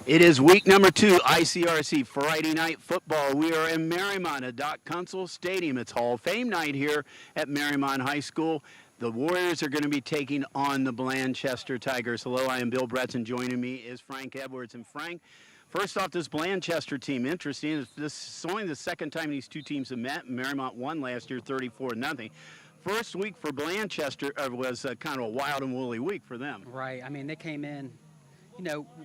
It is week number 2, ICRC Friday Night Football. We are in Mariemont at Doc Kunsel Stadium. It's Hall of Fame night here at Mariemont High School. The Warriors are going to be taking on the Blanchester Tigers. Hello, I am Bill Bretson. Joining me is Frank Edwards. And Frank, first off, this Blanchester team, interesting. This is only the second time these two teams have met. Mariemont won last year 34-0. First week for Blanchester was kind of a wild and woolly week for them. Right. I mean, they came in,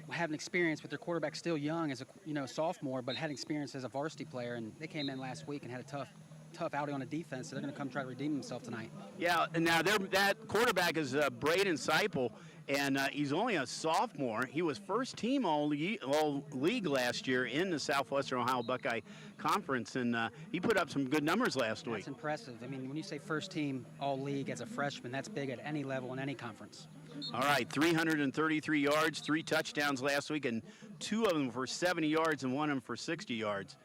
having experience with their quarterback still young as a, sophomore, but had experience as a varsity player, and they came in last week and had a tough outing on the defense, so they're going to come try to redeem themselves tonight. Yeah, and now that quarterback is Braden Seipel, and he's only a sophomore. He was first team all league last year in the Southwestern Ohio Buckeye Conference, and he put up some good numbers last week. That's impressive. I mean, when you say first team all league as a freshman, that's big at any level in any conference. All right, 333 yards, 3 touchdowns last week, and 2 of them for 70 yards and 1 of them for 60 yards.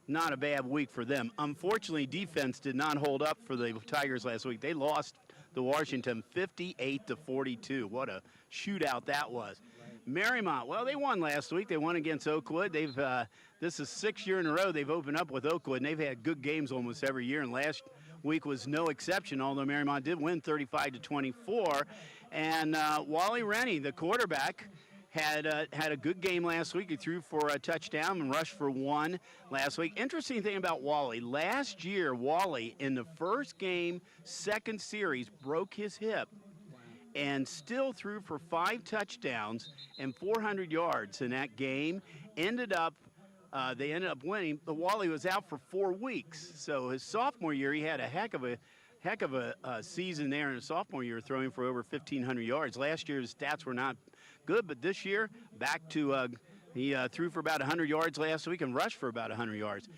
Not a bad week for them. Unfortunately, defense did not hold up for the Tigers last week. They lost to Washington 58-42. What a shootout that was. Mariemont, well, they won last week. They won against Oakwood. This is 6th year in a row they've opened up with Oakwood, and they've had good games almost every year, and last week was no exception, although Mariemont did win 35-24. And Wally Rennie, the quarterback, had a good game last week. He threw for a touchdown and rushed for 1 last week. Interesting thing about Wally, last year Wally in the first game, second series, broke his hip and still threw for 5 touchdowns and 400 yards in that game. They ended up winning, but Wally was out for 4 weeks. So his sophomore year, he had a heck of a season there in his sophomore year, throwing for over 1,500 yards. Last year's stats were not good, but this year, back to he threw for about 100 yards last week and rushed for about 100 yards.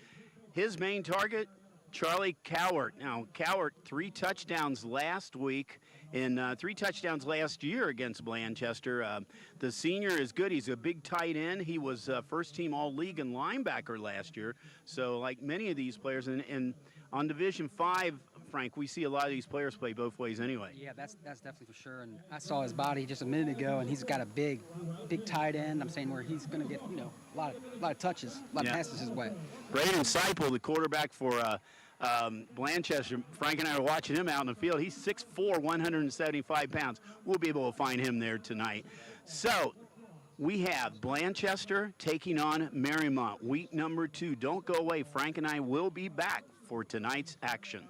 His main target, Charlie Cowart. Now, Cowart, 3 touchdowns last week and 3 touchdowns last year against Blanchester. The senior is good. He's a big tight end. He was first team all-league and linebacker last year. So like many of these players, and on Division 5, Frank, we see a lot of these players play both ways anyway. Yeah, that's definitely for sure. And I saw his body just a minute ago, and he's got a big tight end. I'm saying where he's going to get a lot of touches, a lot of passes his way. Braden Seipel, the quarterback for Blanchester. Frank and I are watching him out in the field. He's 6'4", 175 pounds. We'll be able to find him there tonight. So we have Blanchester taking on Mariemont, week number 2. Don't go away. Frank and I will be back for tonight's action.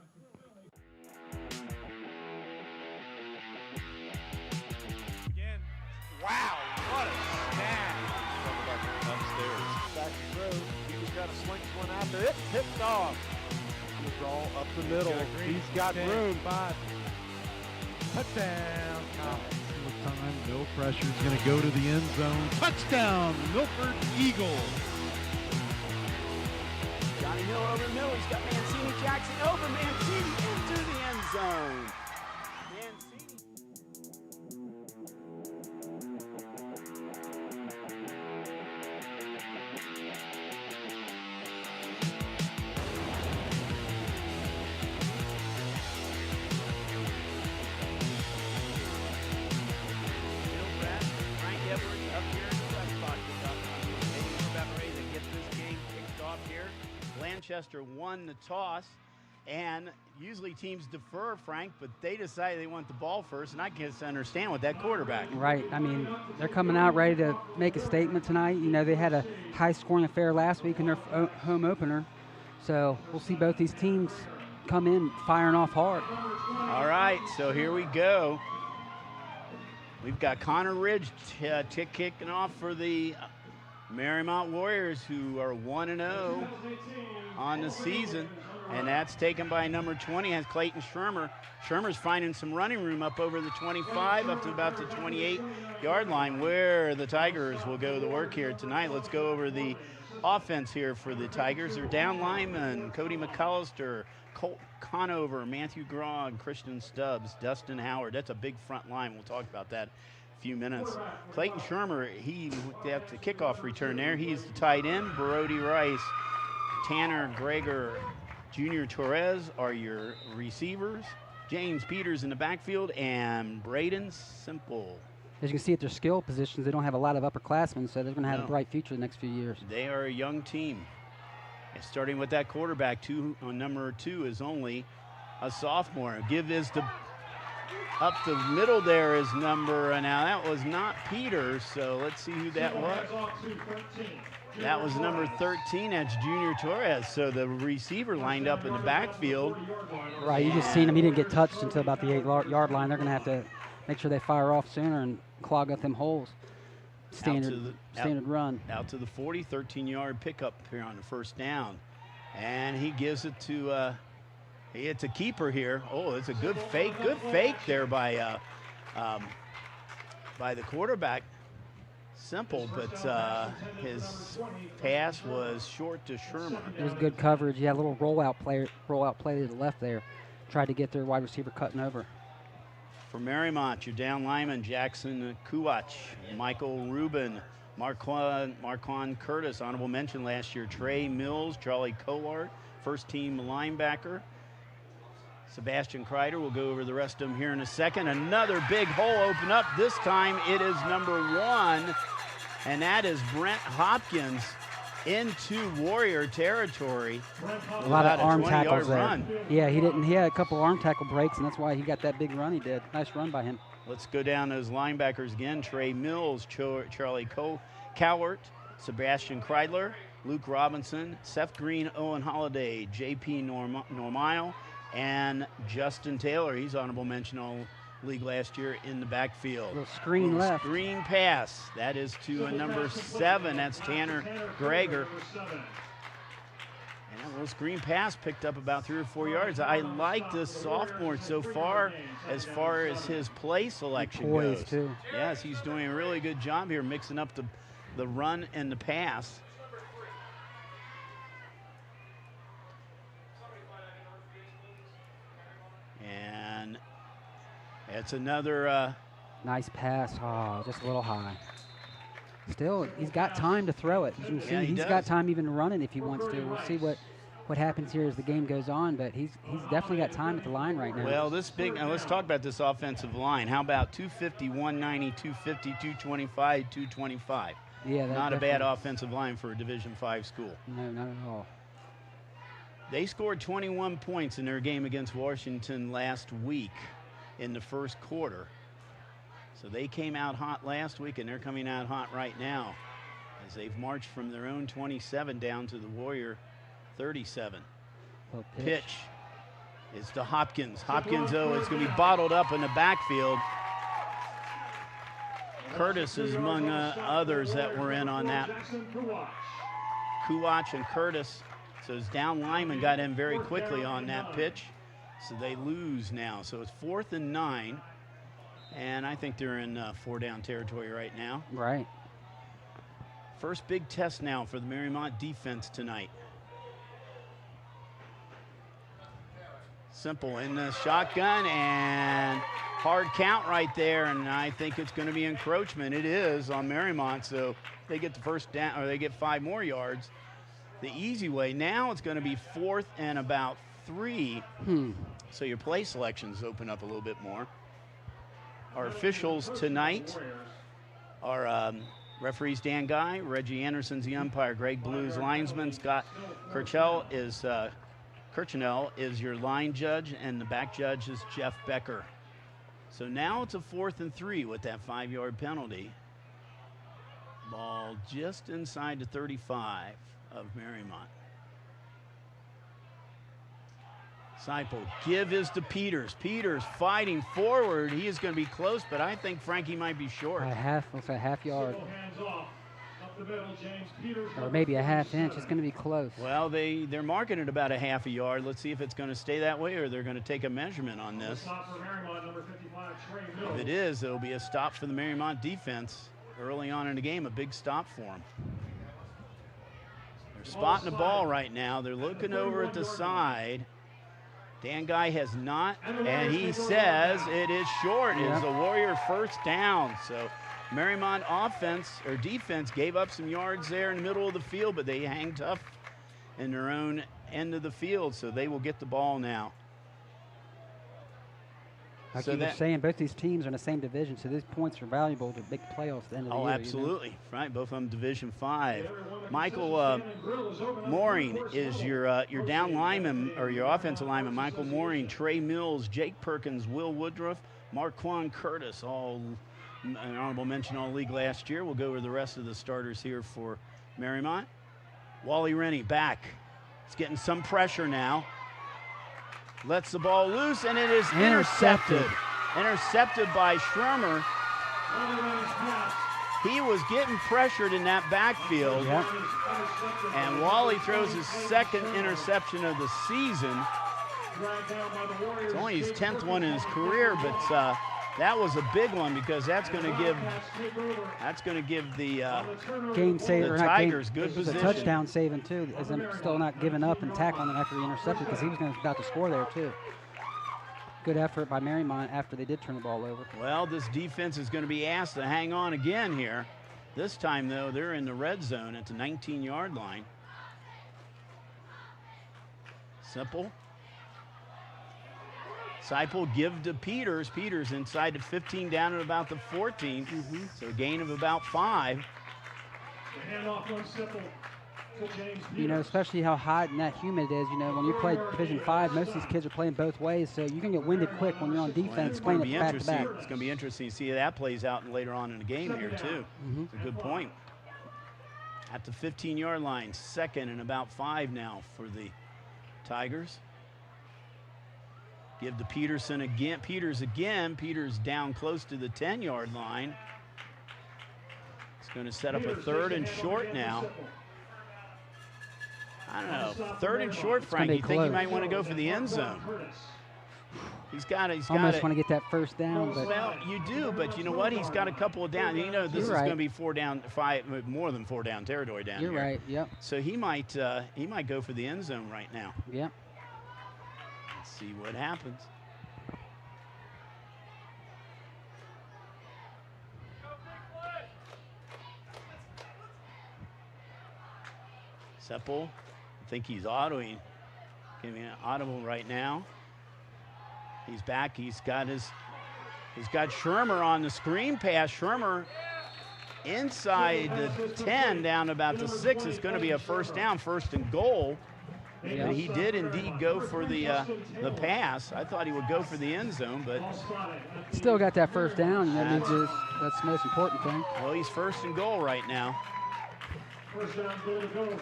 Wow, what a snap. Upstairs. Back throw. He just got to slink one after it. Picked off. He'll draw up the middle. He's got room. 5. Touchdown. Time, no pressure. Is going to go to the end zone. Touchdown, Milford Eagles. Johnny Hill over the middle. He's got Mancini Jackson over Mancini into the end zone. Blanchester won the toss, and usually teams defer, Frank, but they decided they want the ball first, and I can't understand with that quarterback. Right. I mean, they're coming out ready to make a statement tonight. They had a high-scoring affair last week in their home opener, so we'll see both these teams come in firing off hard. All right, so here we go. We've got Connor Ridge kicking off for the Mariemont Warriors, who are 1-0 on the season, and that's taken by number 20, has Clayton Schirmer. Schirmer's finding some running room up over the 25, up to about the 28-yard line, where the Tigers will go to work here tonight. Let's go over the offense here for the Tigers. They're down linemen, Cody McAllister, Colt Conover, Matthew Grogg, Christian Stubbs, Dustin Howard. That's a big front line. We'll talk about that few minutes. Clayton Schirmer, he at the kickoff return there. He's the tight end. Brody Rice, Tanner Greger, Junior Torres are your receivers. James Peters in the backfield, and Braden Simple As you can see at their skill positions, they don't have a lot of upperclassmen, so they're going to have a No. bright future the next few years. They are a young team. And starting with that quarterback, number 2 is only a sophomore. Give is the up the middle there is number, now that was not Peters, so let's see who that was. That was number 13, that's Junior Torres. So the receiver lined up in the backfield. Right, you just seen him. He didn't get touched until about the 8-yard line. They're going to have to make sure they fire off sooner and clog up them holes. Standard run. Out to the 40, 13-yard pickup here on the first down. And he gives it to, it's a keeper here. Oh, it's a good fake there by the quarterback. Simple, but his pass was short to Shermer. It was good coverage. You had a little rollout play to the left there. Tried to get their wide receiver cutting over. For Mariemont, your down lineman, Jackson Kuwach, Michael Rubin, Marquand Curtis, honorable mention last year, Trey Mills, Charlie Colart, first team linebacker. Sebastian Kreider will go over the rest of them here in a second. Another big hole open up. This time it is number 1, and that is Brent Hopkins into Warrior territory. A lot of arm tackles there. Run. Yeah, he had a couple arm tackle breaks, and that's why he got that big run he did. Nice run by him. Let's go down those linebackers again. Trey Mills, Charlie Cowart, Sebastian Kreidler, Luke Robinson, Seth Green, Owen Holiday, J.P. Normile, and Justin Taylor. He's honorable mention all league last year in the backfield. Little screen left. Screen pass. That is to number 7. That's Tanner Greger. And that little screen pass picked up about 3 or 4 yards. I like this sophomore so far as his play selection goes. Too. Yes, he's doing a really good job here mixing up the run and the pass. And it's another nice pass. Oh, just a little high. Still, he's got time to throw it. You can see he's got time even to run it if he wants to. We'll see what happens here as the game goes on, but he's definitely got time at the line right now. Well, let's talk about this offensive line. How about 250, 190, 250, 225, 225? Yeah, not a bad offensive line for a Division V school. No, not at all. They scored 21 points in their game against Washington last week in the first quarter. So they came out hot last week, and they're coming out hot right now as they've marched from their own 27 down to the Warrior 37. Pitch is to Hopkins. Hopkins, though, is going to be bottled up in the backfield. Curtis is among others that were in on that. Kuwach and Curtis. So his down lineman got in very quickly on that pitch. So they lose now. So it's 4th and 9. And I think they're in 4-down territory right now. Right. First big test now for the Mariemont defense tonight. Simple in the shotgun and hard count right there. And I think it's going to be encroachment. It is on Mariemont. So they get the first down, or they get 5 more yards. The easy way. Now it's going to be 4th and about 3. So your play selections open up a little bit more. Our officials tonight are referees Dan Guy, Reggie Anderson's the umpire, Greg Blue's linesman, Scott Kirchnell is your line judge, and the back judge is Jeff Becker. So now it's a 4th and 3 with that 5-yard penalty. Ball just inside the 35 of Mariemont. Seipel, give is to Peters. Peters fighting forward. He is going to be close, but I think Frankie might be short. Looks like a half yard. Or maybe a half inch. It's going to be close. Well, they're marking it about a half a yard. Let's see if it's going to stay that way or they're going to take a measurement on this. If it is, it'll be a stop for the Mariemont defense early on in the game, a big stop for them. They're spotting the ball right now. They're looking over at the side. Dan Guy has not, and he says it is short. It is a Warrior first down. So Mariemont defense gave up some yards there in the middle of the field, but they hang tough in their own end of the field, so they will get the ball now. Like So you were that- saying, both these teams are in the same division, so these points are valuable to make the playoffs at the end of the Oh, year. absolutely. Right, both of them Division 5. Michael Mooring is your down lineman, or your offensive lineman. Michael Mooring, Trey Mills, Jake Perkins, Will Woodruff, Marquand Curtis, all an honorable mention all-league last year. We'll go over the rest of the starters here for Mariemont. Wally Rennie back. He's getting some pressure now. Lets the ball loose, and it is intercepted. Intercepted by Schirmer. He was getting pressured in that backfield. Yep. And Wally throws his second interception of the season. It's only his 10th one in his career, but that was a big one because that's going to give the Game saver, the not game- Tigers good it was position. a touchdown saving too, as them still not giving up and tackling him after the interception because he was about to score there too. Good effort by Mariemont after they did turn the ball over. Well, this defense is going to be asked to hang on again here. This time, though, they're in the red zone at the 19-yard line. Simple. Seipel give to Peters. Peters inside the 15 down at about the 14. So a gain of about 5. You know, especially how hot and that humid it is. You know, when you play Division 5, most of these kids are playing both ways, so you can get winded quick when you're on defense It's playing going to it be back to interesting. back. It's going to be interesting to see how that plays out later on in the game here, too. It's a good point. At the 15-yard line, second and about 5 now for the Tigers. Give to Peterson again. Peters again. Peters down close to the 10-yard line. It's going to set up a third and short now. I don't know. Third and short, Frank. You think he might want to go for the end zone? He's got it. Almost want to get that first down, but Well, you do, but you know what? He's got a couple of down. You know, this is You're right. going to be 4 down, 5, more than 4 down territory down you're here. right. Yep. So he might go for the end zone right now. Yep. Let's see what happens. Seppel, I think he's autoing. Giving an audible right now. He's back. He's got Schirmer on the screen pass. Schirmer inside the 10 down about the 6. It's going to be a first down, first and goal. Yep. But he did indeed go for the pass. I thought he would go for the end zone, but Still got that first down, and that means that's the most important thing. well, he's first and goal right now.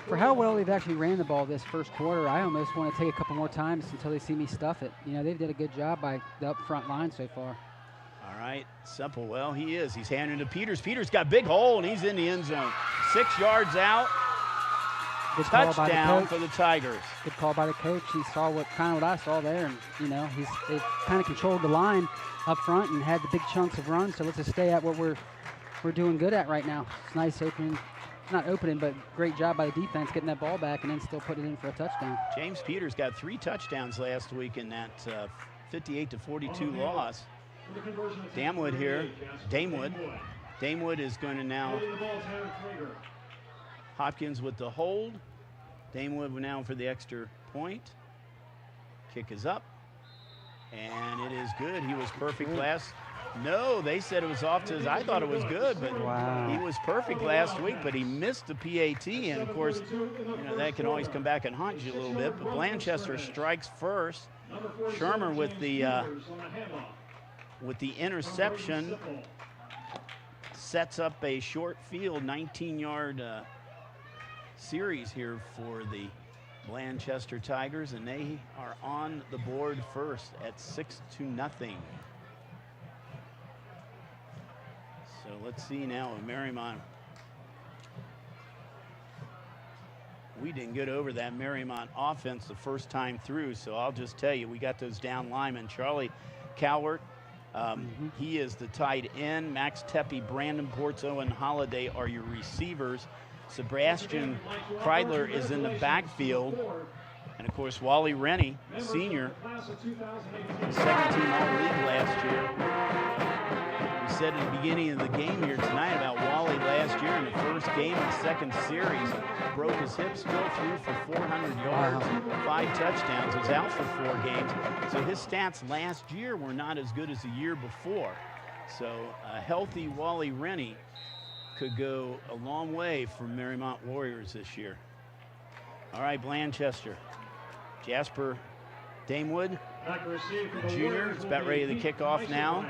For how well they've actually ran the ball this first quarter, I almost want to take a couple more times until they see me stuff it. You know, they've did a good job by the up front line so far. All right, Semple, well, he is. He's handing to Peters. Peters got a big hole, and he's in the end zone. 6 yards out. Good call by the Touchdown coach. for the Tigers. Good call by the coach. He saw what I saw there, and you know they kind of controlled the line up front and had the big chunks of runs. So let's just stay at what we're doing good at right now. It's nice opening, not opening, but great job by the defense getting that ball back and then still putting it in for a touchdown. James Peters got 3 touchdowns last week in that 58-42 loss. Damewood here. Damewood is going to now. Hopkins with the hold. Damewood now for the extra point. Kick is up. And it is good. He was perfect last. No, they said it was off to his. I thought it was good, but Wow. he was perfect last week, but he missed the PAT. And of course, you know, that can always come back and haunt you a little bit. But Blanchester strikes first. Schirmer with the interception sets up a short field, 19-yard series here for the Blanchester Tigers, and they are on the board first at 6-0. So let's see now with Mariemont. We didn't get over that Mariemont offense the first time through, so I'll just tell you, we got those down linemen. Charlie Cowart, he is the tight end. Max Tepe, Brandon Porto, and Holiday are your receivers. Sebastian Kreidler is in the backfield. And of course, Wally Rennie, senior, second team all-league last year. said at the beginning of the game here tonight about Wally last year in the first game of the second series. Broke his hip, still threw for 400 yards, 5 touchdowns, was out for 4 games. So his stats last year were not as good as the year before. So a healthy Wally Rennie could go a long way for Mariemont Warriors this year. All right, Blanchester. Jasper Damewood, the junior, is about ready to kick off now.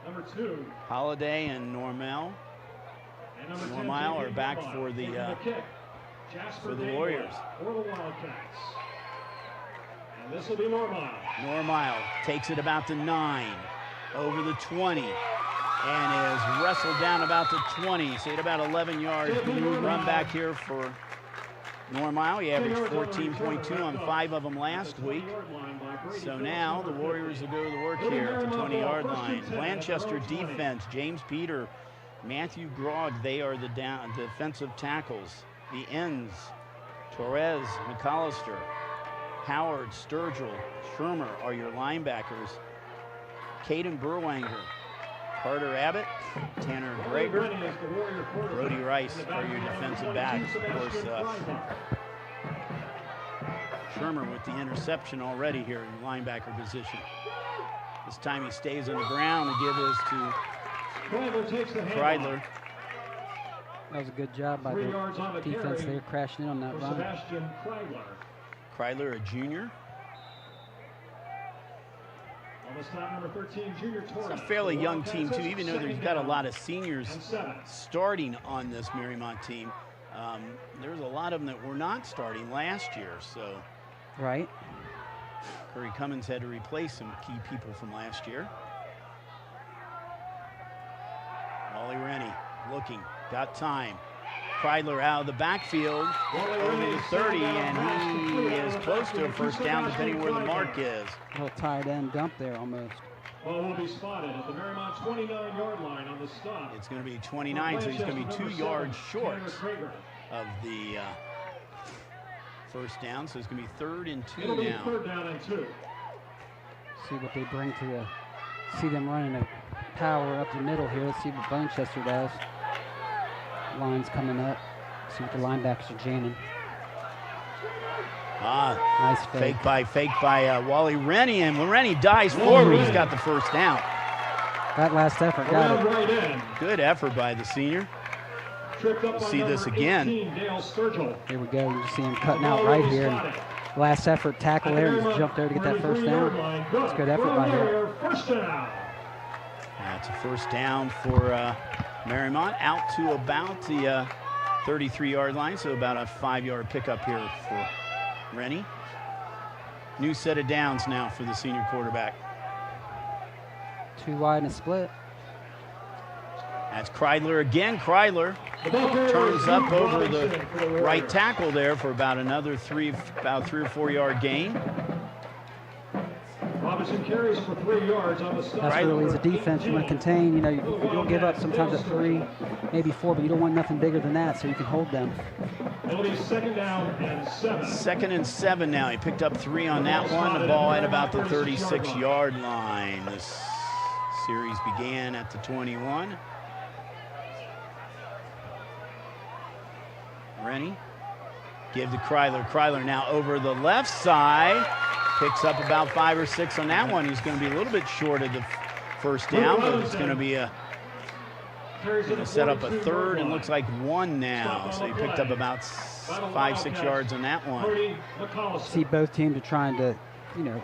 Number 2. Holiday and Normale are back for the Warriors. For the Wildcats. And this will be Normale. Normale takes it about the 9, over the 20, and is wrestled down about the 20. So about 11 yards. Run back here for Normale. He averaged 14.2 on 5 of them last week. So now the Warriors will go to work here at the 20-yard line. Blanchester defense, James Peter, Matthew Grogg, they are the defensive tackles. The ends, Torres, McAllister, Howard, Sturgill, Shermer are your linebackers. Caden Burwanger, Carter Abbott, Tanner Greger, Brody Rice are your defensive backs. Of course, Shermer with the interception already here in the linebacker position. This time he stays on the ground and give this to Kreidler. That was a good job by the defense there, crashing in on that run. Kreidler, a junior. It's a fairly young team, too, even though they've got a lot of seniors starting on this Mariemont team. There's a lot of them that were not starting last year, so. Right. Curry Cummins had to replace some key people from last year. Wally Rennie looking, got time. Kreidler out of the backfield, over the 30, and he is close to a first down, depending where the mark is. A little tight end dump there almost. Well, will be spotted at the Mariemont 29-yard line on the stop. It's going to be 29, so he's going to be 2 yards short of the first down, so it's going to be 3rd and 2 It'll be now. 3rd down and 2. See what they bring to the, see them running a power up the middle here. Let's see what Blanchester does. Line's coming up. See what the linebackers are jamming. Nice fake by Wally Rennie, and when Rennie dives forward, he's got the first down. That last effort got it. Right, good effort by the senior. We'll see this again. 18, here we go. You see him cutting out right here. And last effort, tackle there, and just jump there to get that first down. It's good effort by him. That's a first down for Mariemont, out to about the 33-yard line, so about a 5-yard pickup here for Rennie. New set of downs now for the senior quarterback. 2 wide and a split. That's Kreidler again. Kreidler turns up over the right tackle there for about another 3 or 4 yard gain. Robinson carries for 3 yards on the stop. That's really, as a defense, you want to contain. You know, you'll give up sometimes at 3, maybe 4, but you don't want nothing bigger than that, so you can hold them. It'll be 2nd down and 7. 2nd and 7 now. He picked up 3 on that one. The ball at about the 36-yard line. This series began at the 21. Rennie give to Kreidler. Kreidler now over the left side. Picks up about 5 or 6 on that one. He's going to be a little bit short of the first down, but it's going to be set up a 3rd and looks like 1 now. So he picked up about 5, 6 yards on that one. See, both teams are trying to, you know,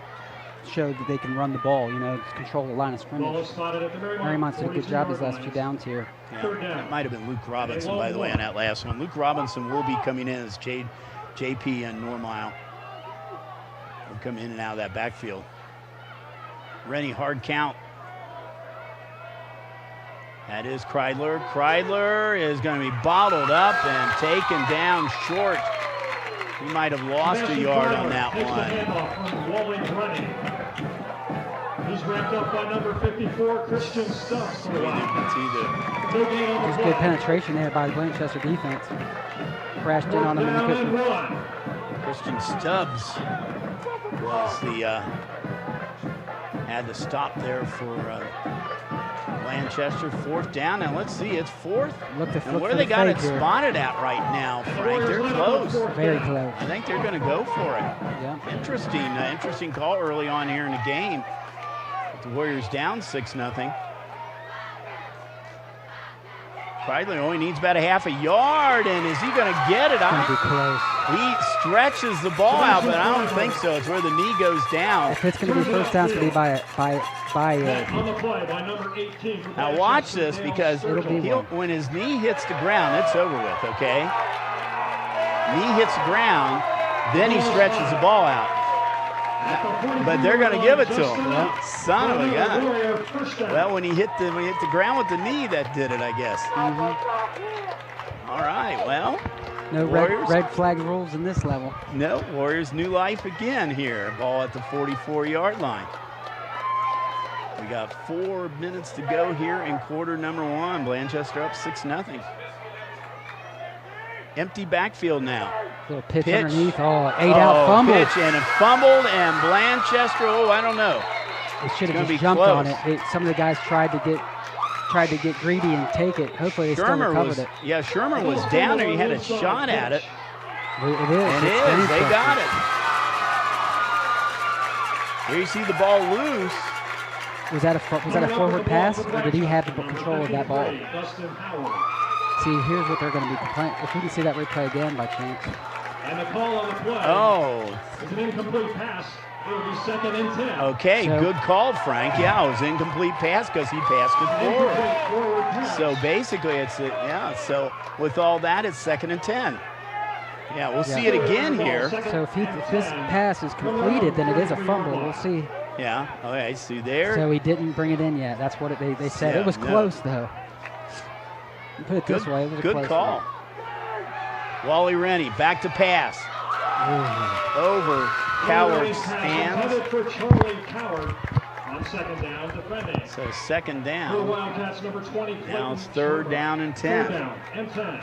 show that they can run the ball, you know, control the line of scrimmage. Mariemont's did a good job these last few downs here. Yeah, that might have been Luke Robinson, by the way, on that last one. Luke Robinson will be coming in as JP and Normale. Will come in and out of that backfield. Rennie, hard count. That is Kreidler. Kreidler is going to be bottled up and taken down short. He might have lost a yard on that one. He's wrapped up by number 54, Christian Stubbs. There's good penetration there by the Blanchester defense. Crashed in on him and couldn't. Christian Stubbs was the had to stop there for Blanchester, 4th down, and let's see, it's 4th. And where for they the got it fake here. spotted at right now, Frank, they're close. Very close. I think they're going to go for it. Yeah. Interesting call early on here in the game. The Warriors down 6-0. Kreidler only needs about a half a yard, and is he going to get it? It's going to be close. He stretches the ball out, but I don't think so. It's where the knee goes down. If it's going to be first down, it's going to be by Now watch this, because when his knee hits the ground, it's over with, okay? Knee hits the ground, then he stretches the ball out. But they're going to give it to him. Son of a gun. Well, when he hit the ground with the knee, that did it, I guess. All right, well. No red flag rules in this level. No, Warriors new life again here. Ball at the 44-yard line. We got 4 minutes to go here in quarter number 1. Blanchester up 6-0. Empty backfield now. Little pitch underneath. Oh, 8-out fumble. Pitch, and it fumbled, and Blanchester, I don't know. They should have just jumped on it. Some of the guys tried to get greedy and take it. Hopefully they still recovered it. Yeah, Shermer was down there. He had a shot at it. It is. It is. They got it. Here you see the ball loose. Was that a forward pass, or did he have the control of that ball? See, here's what they're going to be complaining. If we can see that replay again by chance. And the call on the play. It's an incomplete pass. It will be 2nd and 10. Okay, so, good call, Frank. Yeah, it was an incomplete pass because he passed it forward. So basically, so with all that, it's 2nd and 10. Yeah, we'll see it again here. So if this pass is completed, then it is a fumble. We'll see. Yeah, okay, see there. So he didn't bring it in yet. That's what they said. It was close, though. Put it this way, it was a good call. Wally Rennie, back to pass. Over Coward's hands. For Charlie Coward on 2nd down, defending. So 2nd down. The Wildcats, number 20. Now it's 3rd down and 10. 3rd down and 10.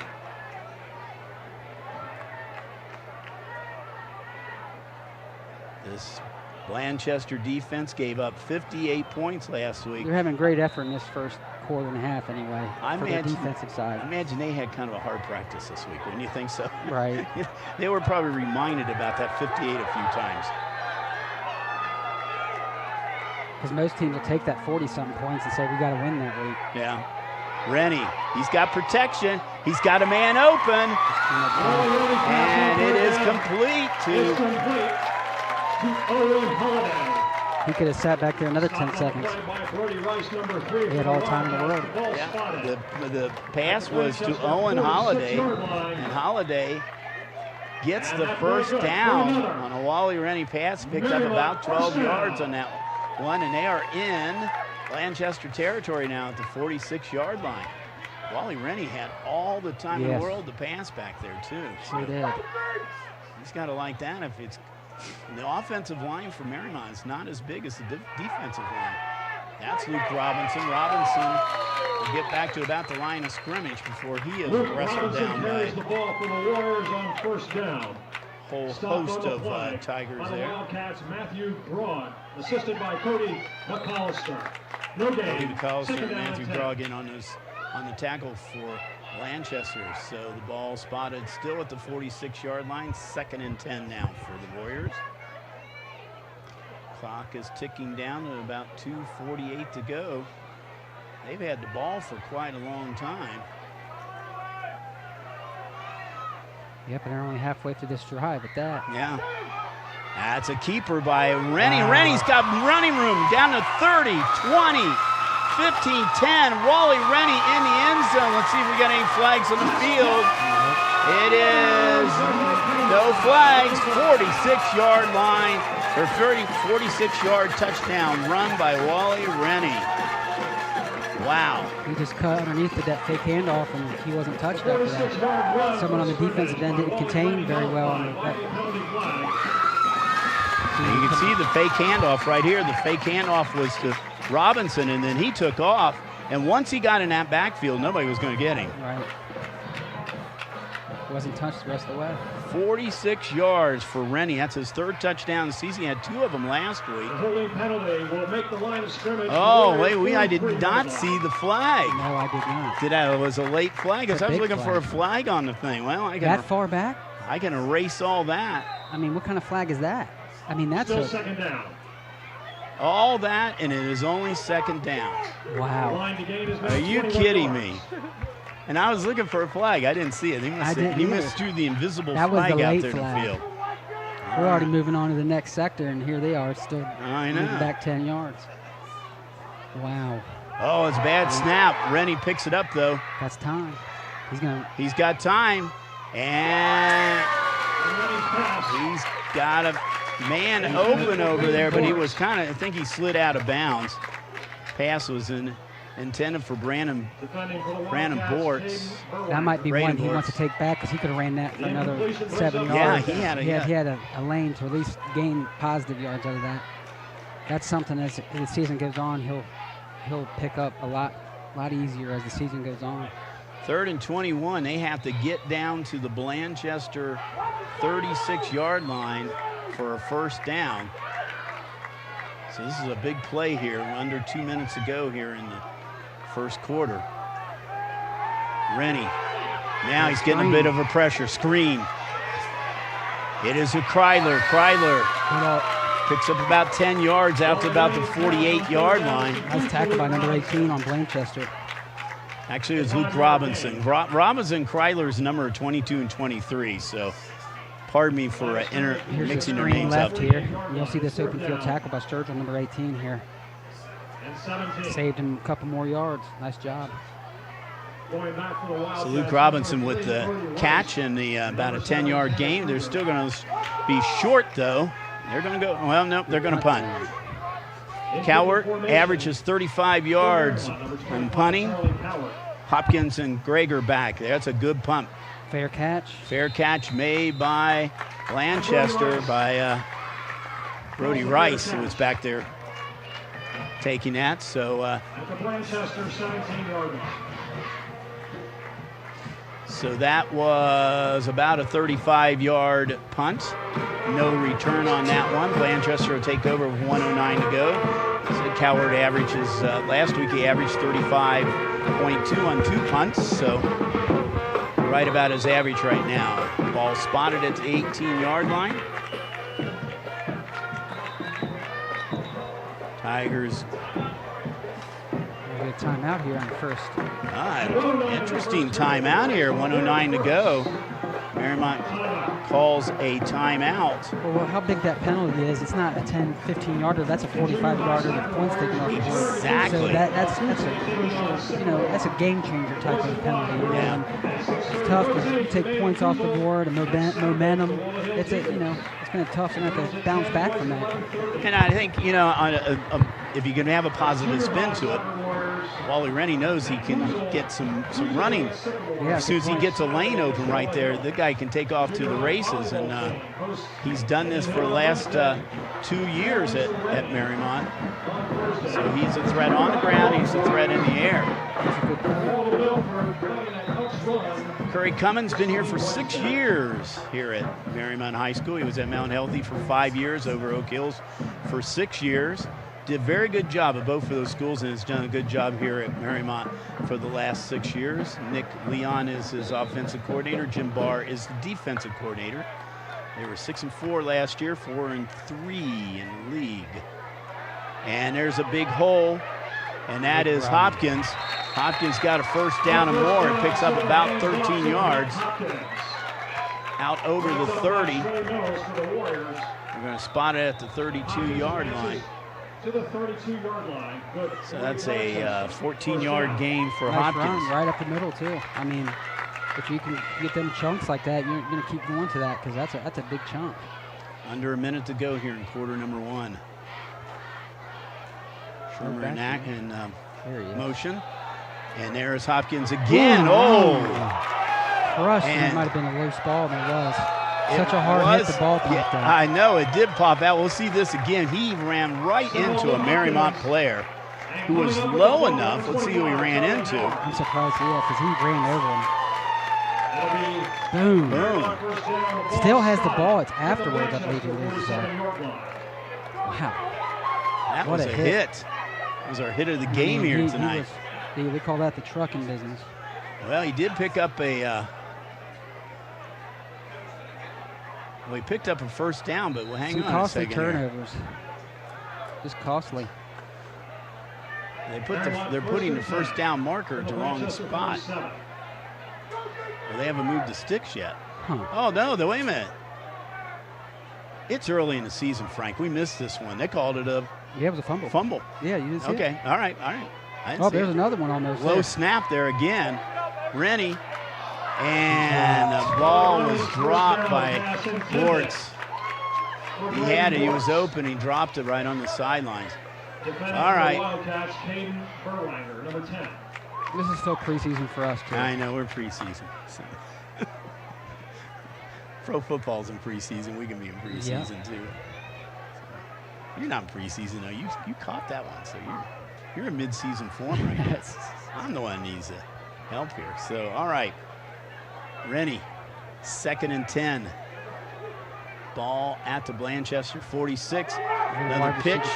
This Blanchester defense gave up 58 points last week. They're having great effort in this first quarter and a half anyway, for the defensive side. I imagine they had kind of a hard practice this week, wouldn't you think so? Right. They were probably reminded about that 58 a few times. Because most teams will take that 40-something points and say, we got to win that week. Yeah. Rennie, he's got protection. He's got a man open. And it is complete to Owen Holiday. He could have sat back there another 10 seconds. He had all the time in the world. Yeah, the pass was to Owen Holiday, and Holiday gets the first down on a Wally Rennie pass, picked up about 12 yards on that one, and they are in Blanchester territory now at the 46-yard line. Wally Rennie had all the time in the world to pass back there, too. Sure did. He's got to like that if it's the offensive line for Mariemont is not as big as the defensive line. That's Luke Robinson. Robinson will get back to about the line of scrimmage before he is wrestled down by the ball for the Warriors on 1st down. Whole host of Tigers there. Wildcats, Matthew Braun, assisted by Cody McAllister. No game. Cody McAllister and Matthew Braun on the tackle for Blanchester. So the ball spotted still at the 46-yard line. 2nd and 10 now for the Warriors. Clock is ticking down to about 2:48 to go. They've had the ball for quite a long time. Yep, and they're only halfway through this drive at that. Yeah. That's a keeper by Rennie. Wow. Rennie's got running room down to 30, 20, 15, 10. Wally Rennie in the end zone. Let's see if we got any flags on the field. It is no flags. 46-yard line, or 46-yard touchdown run by Wally Rennie. Wow. He just cut underneath that fake handoff, and he wasn't touched after that. Someone on the defensive end didn't contain very well. You can see the fake handoff right here. The fake handoff was to Robinson, and then he took off. And once he got in that backfield, nobody was going to get him. Right. Wasn't touched the rest of the way. 46 yards for Rennie. That's his 3rd touchdown of the season. He had 2 of them last week. The holding penalty will make the line of scrimmage. Oh, wait, I did not see the flag. No, I did not. It was a late flag because I was looking for a flag on the thing. Well, that far back? I can erase all that. I mean, what kind of flag is that? I mean, that's Still 2nd down. All that, and it is only 2nd down. Wow. Are you kidding me? And I was looking for a flag. I didn't see it. He misdrew the invisible flag out there in the field. We're already moving on to the next sector, and here they are still moving back 10 yards. Wow. Oh, it's a bad snap. Rennie picks it up, though. That's time. He's got time, and he's got a man open over there, but he was I think he slid out of bounds. Pass was intended for Brandon Bortz. That might be one he wants to take back because he could have ran that for another 7 yards. Yeah, he had a lane to at least gain positive yards out of that. That's something as the season goes on, he'll pick up a lot easier as the season goes on. 3rd and 21. They have to get down to the Blanchester 36-yard line for a 1st down. So this is a big play here. Under 2 minutes to go here in the 1st quarter. Rennie. Now he's getting a bit of a pressure. Screen. It is a Kryler. Kryler picks up about 10 yards out to about the 48-yard line. Nice tackle by number 18 on Blanchester. Actually, it was Luke Robinson. Robinson Kryler's number 22 and 23, so pardon me for mixing their names up. Here. You'll see this open field tackle by Sturgill, number 18 here. Saved him a couple more yards. Nice job. So Luke Robinson with the catch and the about a 10-yard gain. They're still going to be short, though. They're going to go, well, no, they're going to punt. Cowart averages 35 yards from punting. Hopkins and Greger back. That's a good punt. Fair catch. Fair catch made by Blanchester by Brody Rice, who was back there taking that. So, so that was about a 35-yard punt. No return on that one. Blanchester will take over with 1:09 to go. So Cowart averages, last week he averaged 35.2 on 2 punts, so right about his average right now. Ball spotted at the 18-yard line. Tigers. A good timeout here on the 1st. Interesting timeout here. 1:09 to go. Mariemont calls a timeout. Well, how big that penalty is, it's not a 10, 15-yarder. That's a 45-yarder with points taken off the board. Exactly. So that's a game-changer type of penalty. Yeah. It's tough to take points off the board and momentum. It's been a tough one to bounce back from that. And I think, if you can have a positive spin to it, Wally Rennie knows he can get some running. Yeah, as soon as he gets a lane open right there, the guy can take off to the races. And he's done this for the last 2 years at Mariemont. So he's a threat on the ground. He's a threat in the air. Curry Cummins been here for 6 years here at Mariemont High School. He was at Mount Healthy for 5 years, over Oak Hills for 6 years. Did a very good job at both of those schools and has done a good job here at Mariemont for the last 6 years. Nick Leon is his offensive coordinator. Jim Barr is the defensive coordinator. They were 6-4 last year, 4-3 in the league. And there's a big hole, and that is Hopkins. Hopkins got a 1st down and more. It picks up about 13 yards. Out over the 30. We're going to spot it at the 32-yard line. To the 32-yard line. Good. So that's a 14-yard gain for Hopkins. Run right up the middle too. I mean, if you can get them chunks like that, you're going to keep going to that because that's a big chunk. Under a minute to go here in quarter number 1. Shermer in motion, and there's Hopkins again. Crushed. It might have been a loose ball, but it was. Such a hard hit, the ball popped out. I know, it did pop out. We'll see this again. He ran right into a Mariemont player who was low enough. Let's see who he ran into. I'm surprised, because he ran over him. Boom. Boom. Still has the ball. It's afterwards, I believe, he loses that. Wow. That What was a a hit. hit. That was our hit of the game here tonight. They call that the trucking business. Well, he did pick up a well, he picked up a first down, but we'll hang Some on a costly second here. turnovers. Just costly. They're putting the first down marker at the wrong spot. Well, they haven't moved the sticks yet. Huh. Oh, no, wait a minute. It's early in the season, Frank. We missed this one. They called it a Yeah, it was a fumble. fumble. Yeah, you didn't see it? Okay, all right. I didn't Oh, see there's it. another one almost. Low there. snap there again. Rennie. And the ball was dropped by Bortz. He had it. He was open. He dropped it right on the sidelines. All right. This is still preseason for us, too. I know, we're preseason. Pro football's in preseason. We can be in preseason, too. You're not in preseason, though. You caught that one, so you're in mid-season form right now. I'm the one who needs help here. So, all right. Rennie, 2nd and 10. Ball at the Blanchester 46. Another pitch.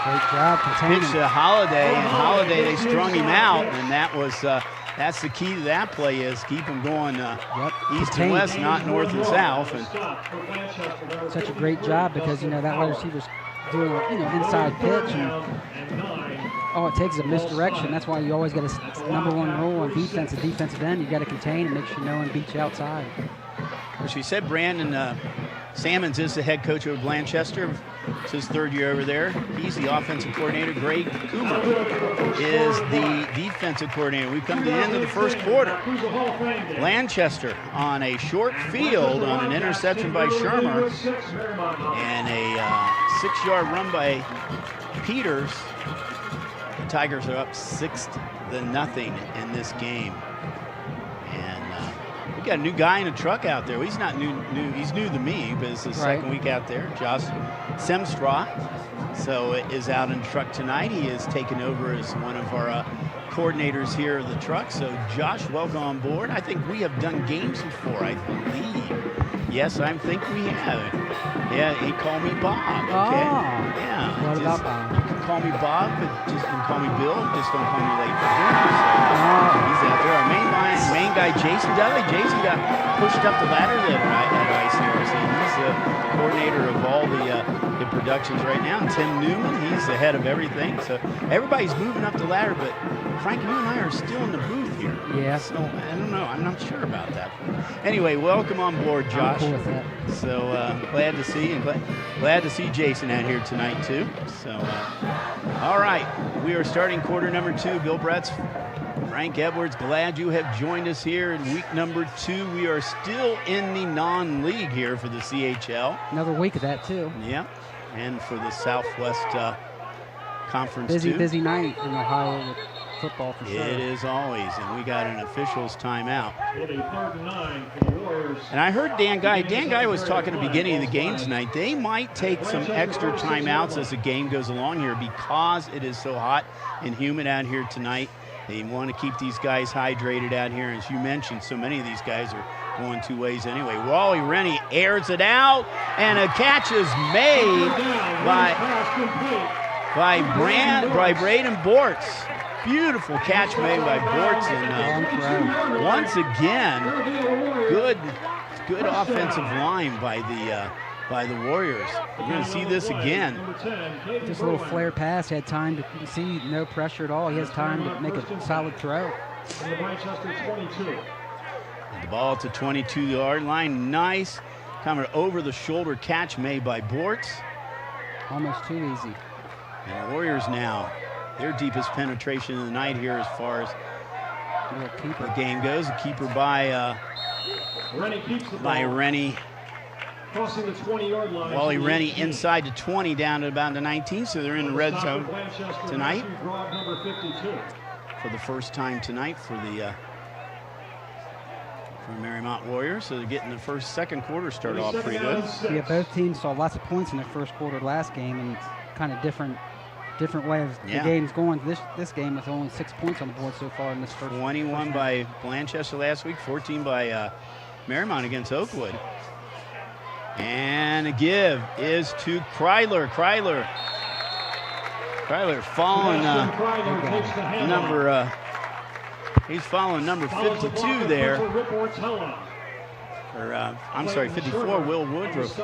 Great job containing. Pitch to Holiday, and Holiday, they strung him out, and that was that's the key to that play is keep him going east and west, not north and south. And such a great job because, that wide receiver's doing, inside pitch, and all it takes is a misdirection. That's why you always got a number one rule on defense, at defensive end. You got to contain and make sure no one beats you outside. As we said, Brandon Salmons is the head coach of Blanchester. It's his 3rd year over there. He's the offensive coordinator. Greg Coomer is the defensive coordinator. We've come to the end of the first quarter. Blanchester on a short field on an interception by Shermer and a 6-yard run by Peters. The Tigers are up 6-0 in this game. We got a new guy in a truck out there. He's not new. He's new to me, but it's his second week out there. Josh Semstra, so is out in the truck tonight. He is taken over as one of our coordinators here of the truck. So Josh, welcome on board. I think we have done games before, I believe. Yes, I think we have. Yeah, he called me Bob. Okay. Oh. Yeah. What about Bob? You can call me Bob, but just don't call me Bill. Just don't call me late for dinner. So he's out there. Our main guy, Jason Dudley. Jason got pushed up the ladder there at ICRC. He's the coordinator of all the productions right now. And Tim Newman, he's the head of everything. So everybody's moving up the ladder, but Frank, you and I are still in the booth here. Yeah. So I don't know. I'm not sure about that. Anyway, welcome on board, Josh. I'm cool with that. So glad to see you, and glad to see Jason out here tonight too. So all right, we are starting quarter number 2. Bill Bretz, Frank Edwards, glad you have joined us here in week number 2. We are still in the non-league here for the CHL. Another week of that, too. Yeah, and for the Southwest Conference too. Busy night in Ohio with football for sure. It is always, and we got an official's timeout. And I heard Dan Guy was talking at the beginning of the game tonight. They might take some extra timeouts as the game goes along here because it is so hot and humid out here tonight. They want to keep these guys hydrated out here. As you mentioned, so many of these guys are going 2 ways anyway. Wally Rennie airs it out, and a catch is made by Braden Bortz. Beautiful catch made by Bortz, and once again, good offensive line by the Warriors. We're going to see this again. Just a little flare pass. He had time to see no pressure at all. He has time to make a solid throw. The ball at the 22-yard line. Nice, kind of over the shoulder catch made by Bortz. Almost too easy. And the Warriors now, their deepest penetration of the night here as far as the game goes. A keeper by Rennie. Crossing the 20-yard line. Wally Rennie inside the 20 down to about the 19, so they're in the red zone tonight for the first time tonight for the Mariemont Warriors. So they're getting the second quarter started off pretty good. Yeah, both teams saw lots of points in the first quarter last game, and kind of different different way of Yeah. the game's going. This game with only 6 points on the board so far in this first. 21 by Blanchester last week, 14 by Mariemont against Oakwood. And a give is to Kryler. Kryler following he's following number 52 there. Or, I'm sorry, 54, Will Woodruff.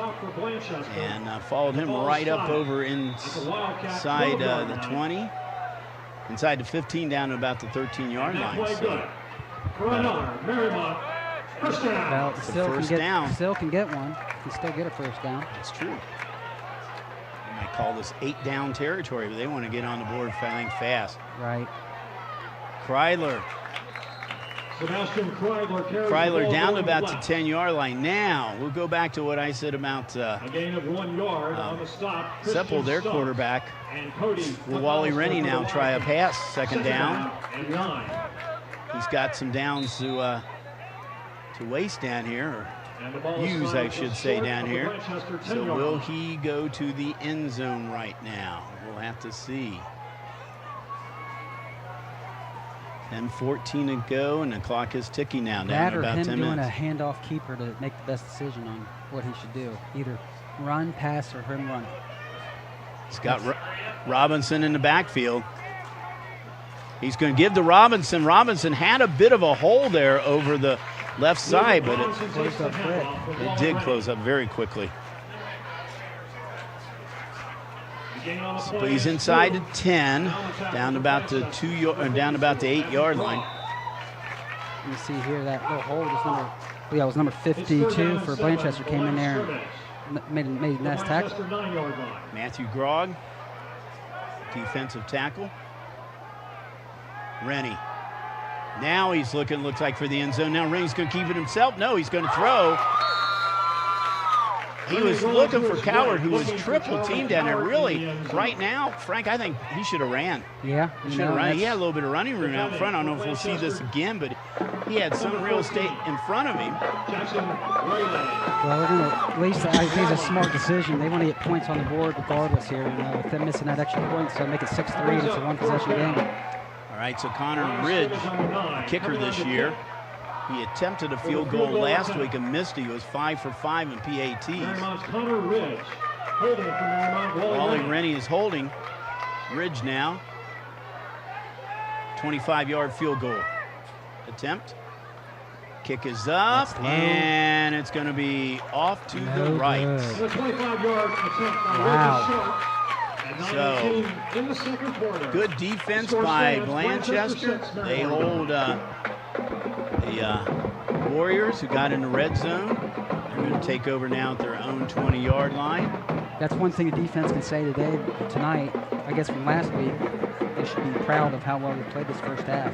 And followed him right up over inside the 20. Inside the 15 down to about the 13-yard line. So, Well, first down. Still can get one. Can still get a first down. That's true. They might call this 8-down territory, but they want to get on the board fast. Right. Kryler down to about the 10-yard line. Now, we'll go back to what I said about A gain of 1 yard on the stop. Sepple, their quarterback. Will Wally Rennie now try a pass, second down? And 9. He's got some downs to waste down here, or use, I should say, down here. So will he go to the end zone right now? We'll have to see. 10:14 to go, and the clock is ticking now. Down to about 10 him doing minutes. a handoff keeper to make the best decision on what he should do. Either run, pass, or him run. He's got Robinson in the backfield. He's going to give to Robinson. Robinson had a bit of a hole there over the left side, but it did close up very quickly. So he's inside the 10, down about the 8-yard line. You see here that little hole was number 52 for Blanchester, came in there and made a nice tackle. Matthew Grogg, defensive tackle. Rennie. Now he's looks like for the end zone. Now Rennie's going to keep it himself. No, he's going to throw. He was looking for Coward, who was triple teamed down there. Really, right now, Frank, I think he should have ran. Yeah, he should have run. He had a little bit of running room out front. I don't know if we'll see this again, but he had some real estate in front of him. Well, they're going to, at least I think it's a smart decision. They want to get points on the board regardless here. With them missing that extra point, so make it 6-3, and it's a one-possession game. All right, so Connor Ridge, kicker this year. He attempted a field goal last week and missed it. He was 5 for 5 in PATs. Wally Rennie is holding. Ridge now. 25-yard field goal attempt. Kick is up, and it's going to be off to the right. Wow. So, good defense by Blanchester. They hold the Warriors, who got in the red zone. They're going to take over now at their own 20-yard line. That's one thing the defense can say tonight. I guess from last week, they should be proud of how well we played this first half.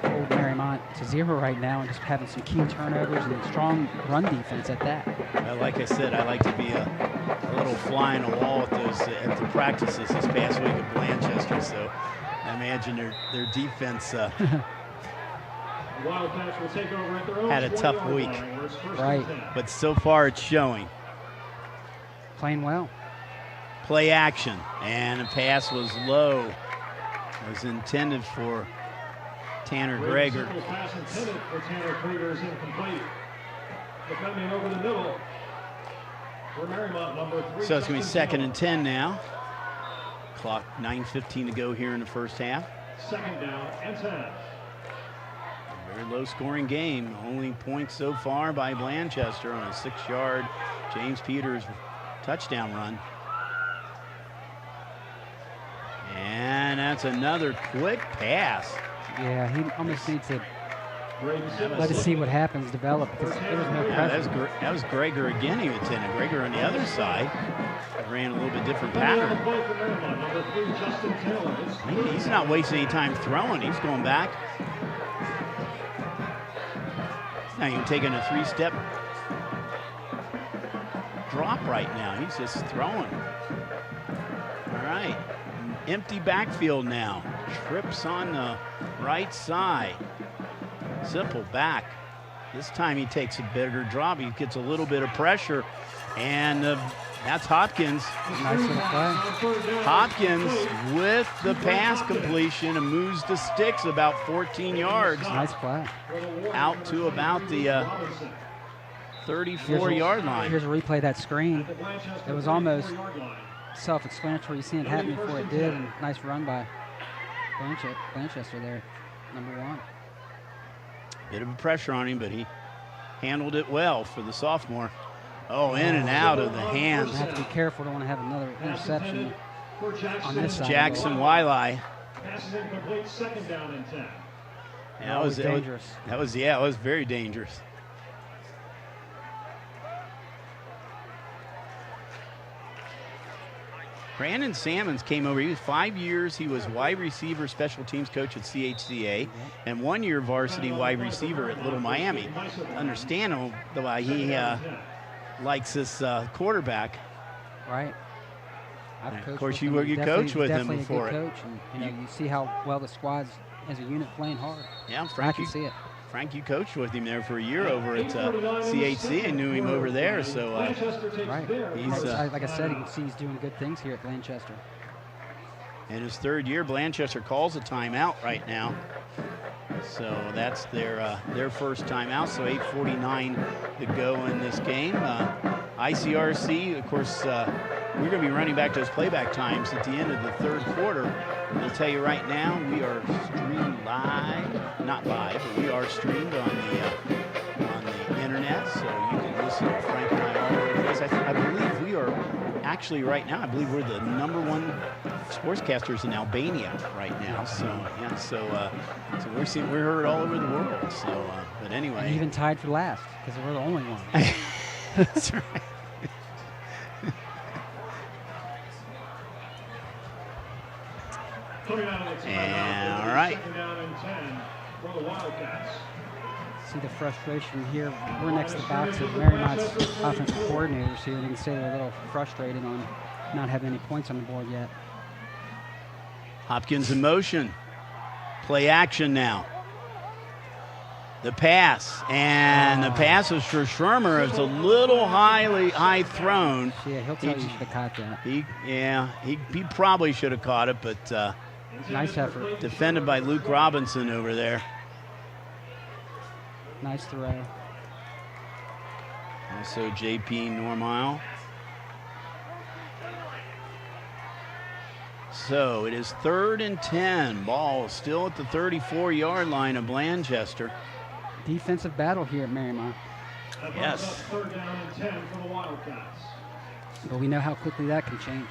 Old Mariemont to 0 right now, and just having some key turnovers and a strong run defense at that. Well, like I said, I like to be a little fly on the wall at the practices this past week at Blanchester. So I imagine their defense had a tough week. Right. But so far it's showing. Playing well. Play action. And the pass was low. It was intended for Tanner Greger. So it's going to be 2nd and 10 now. Clock 9:15 to go here in the first half. 2nd down and 10. Very low scoring game. Only points so far by Blanchester on a 6-yard James Peters touchdown run. And that's another quick pass. Yeah, he almost needs to let us see what happens develop, because there was no pressure. That was Greger again. He was in it. Greger on the other side ran a little bit different pattern. He's not wasting any time throwing. He's going back. He's not even taking a 3-step drop right now. He's just throwing. All right. Empty backfield now. Trips on the right side. Simple back. This time he takes a bigger drop. He gets a little bit of pressure, and the That's Hopkins. Nice little play. Hopkins with the pass completion and moves the sticks about 14 yards. Nice play. Out to about the 34-yard line. Here's a replay of that screen. It was almost self-explanatory. You seen it happen before it did, and nice run by Blanchester there, number 1. Bit of a pressure on him, but he handled it well for the sophomore. Oh, in and out of the hands. You have to be careful. Don't want to have another interception on this side. Jackson Wiley. Pass is incomplete, 2nd down and 10. That was dangerous. It was very dangerous. Brandon Salmons came over. He was 5 years. He was wide receiver, special teams coach at CHCA, and 1 year varsity wide receiver at Little Miami. Understandable why he likes this quarterback. Right. Of course, you coached with him before. Definitely a good coach, and you see how well the squad's as a unit playing hard. Yeah, I can see it. Frank, you coached with him there for a year over at CHC and knew him over there. So, right. He's like I said, you can see he's doing good things here at Blanchester. In his 3rd year, Blanchester calls a timeout right now. So that's their first timeout. So 8:49 to go in this game. ICRC, of course, we're going to be running back those playback times at the end of the 3rd quarter. I'll tell you right now, we are streamed live, not live, but we are streamed on the internet, so you can listen to Frank and I all over the place. I believe we are actually right now. I believe we're the #1 sportscasters in Albania right now. So yeah, so we're heard all over the world. So, but anyway, and even tied for last because we're the only one. That's right. And all right. 2nd down and 10 for the Wildcats. See the frustration here. We're next to the box of Mariemont's offensive coordinators here. You can say they're a little frustrated on not having any points on the board yet. Hopkins in motion. Play action now. The pass, and the pass is for Schirmer. It's a little high thrown. Yeah, he'll tell you should have caught that. He probably should have caught it, but nice effort. Defended by Luke Robinson over there. Nice throw. Also J.P. Normile. So it is 3rd and 10. Ball still at the 34-yard line of Blanchester. Defensive battle here at Mariemont. Yes. 3rd down and 10 for the Wildcats. But we know how quickly that can change.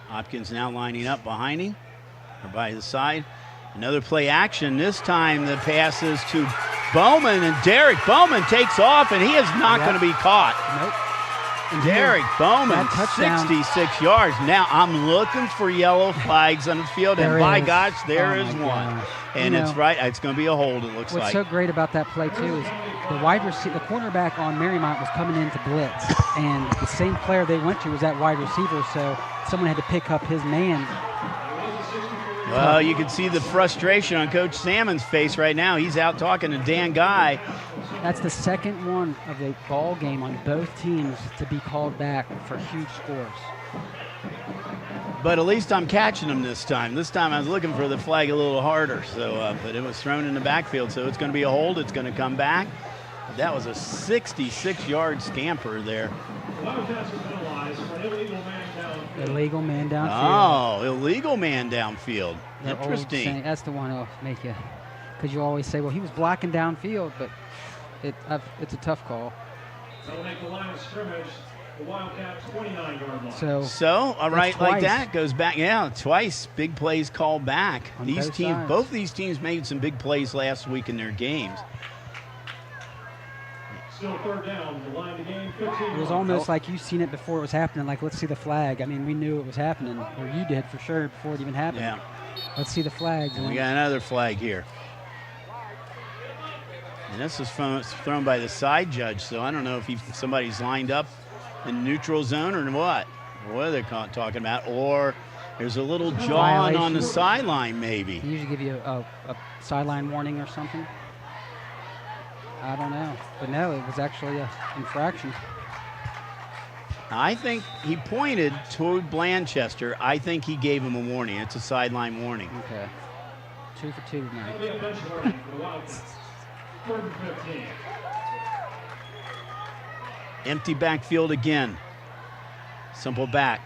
Hopkins now lining up behind him, or by the side. Another play action. This time the pass is to Bowman, and Derek Bowman takes off, and he is not going to be caught. Nope. Derek Bowman, 66 yards. Now I'm looking for yellow flags on the field, and by gosh, there is one. And it's right. It's going to be a hold, it looks like. What's so great about that play, too, is the cornerback on Mariemont was coming in to blitz, and the same player they went to was that wide receiver, so someone had to pick up his man. Well, you can see the frustration on Coach Salmon's face right now. He's out talking to Dan Guy. That's the second one of the ball game on both teams to be called back for huge scores. But at least I'm catching them this time. This time I was looking for the flag a little harder, so but it was thrown in the backfield, so it's going to be a hold. It's going to come back. That was a 66-yard scamper there. Wildcats are penalized for an illegal man downfield. Illegal man downfield. Oh, illegal man downfield. Interesting. That's the one that'll make you, because you always say, well, he was blocking downfield, but it's a tough call. That'll make the line of scrimmage the Wildcats 29-yard line. So all right, like that goes back. Yeah, twice big plays called back. These teams, both these teams made some big plays last week in their games. Still 3rd down, the line to gain 15. It was almost like you've seen it before it was happening. Like, let's see the flag. I mean, we knew it was happening, or you did for sure before it even happened. Yeah. Let's see the flags. We got another flag here. And this was thrown by the side judge, so I don't know if somebody's lined up in neutral zone or what. Or what are they talking about? Or there's a little jawing on the sideline, maybe. They usually give you a sideline warning or something. I don't know. But no, it was actually an infraction. I think he pointed toward Blanchester. I think he gave him a warning. It's a sideline warning. Okay. 2 for 2 tonight. It'll be a bench warning for the Wilds. 3rd and 15. Empty backfield again. Simple back.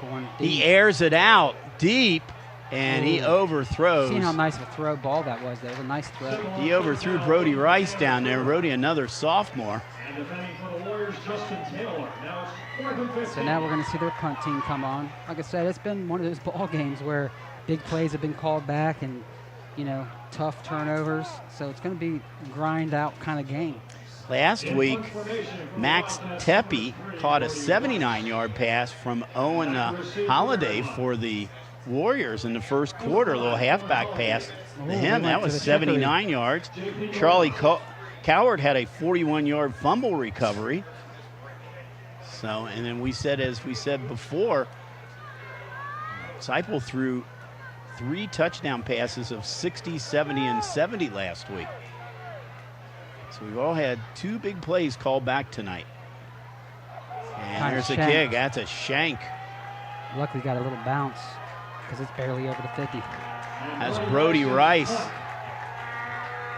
Going deep. He airs it out deep, and he overthrows. See how nice of a throw ball that was. That was a nice throw. He overthrew Brody Rice down there. Brody, another sophomore. And defending for the Warriors, Justin Taylor. Now it's 4th and 15. So now we're going to see their punt team come on. Like I said, it's been one of those ball games where big plays have been called back and, you know, tough turnovers. So it's going to be a grind out kind of game. Last week, Max Tepe caught a 79-yard pass from Owen Holiday for the Warriors in the first quarter, a little halfback pass to him. That was 79 yards. Charlie Coward had a 41-yard fumble recovery. So, and then we said, as we said before, Seipel threw 3 touchdown passes of 60, 70, and 70 last week. So we've all had 2 big plays called back tonight. And there's a kick. That's a shank. Luckily got a little bounce because it's barely over the 50. That's Brody Rice.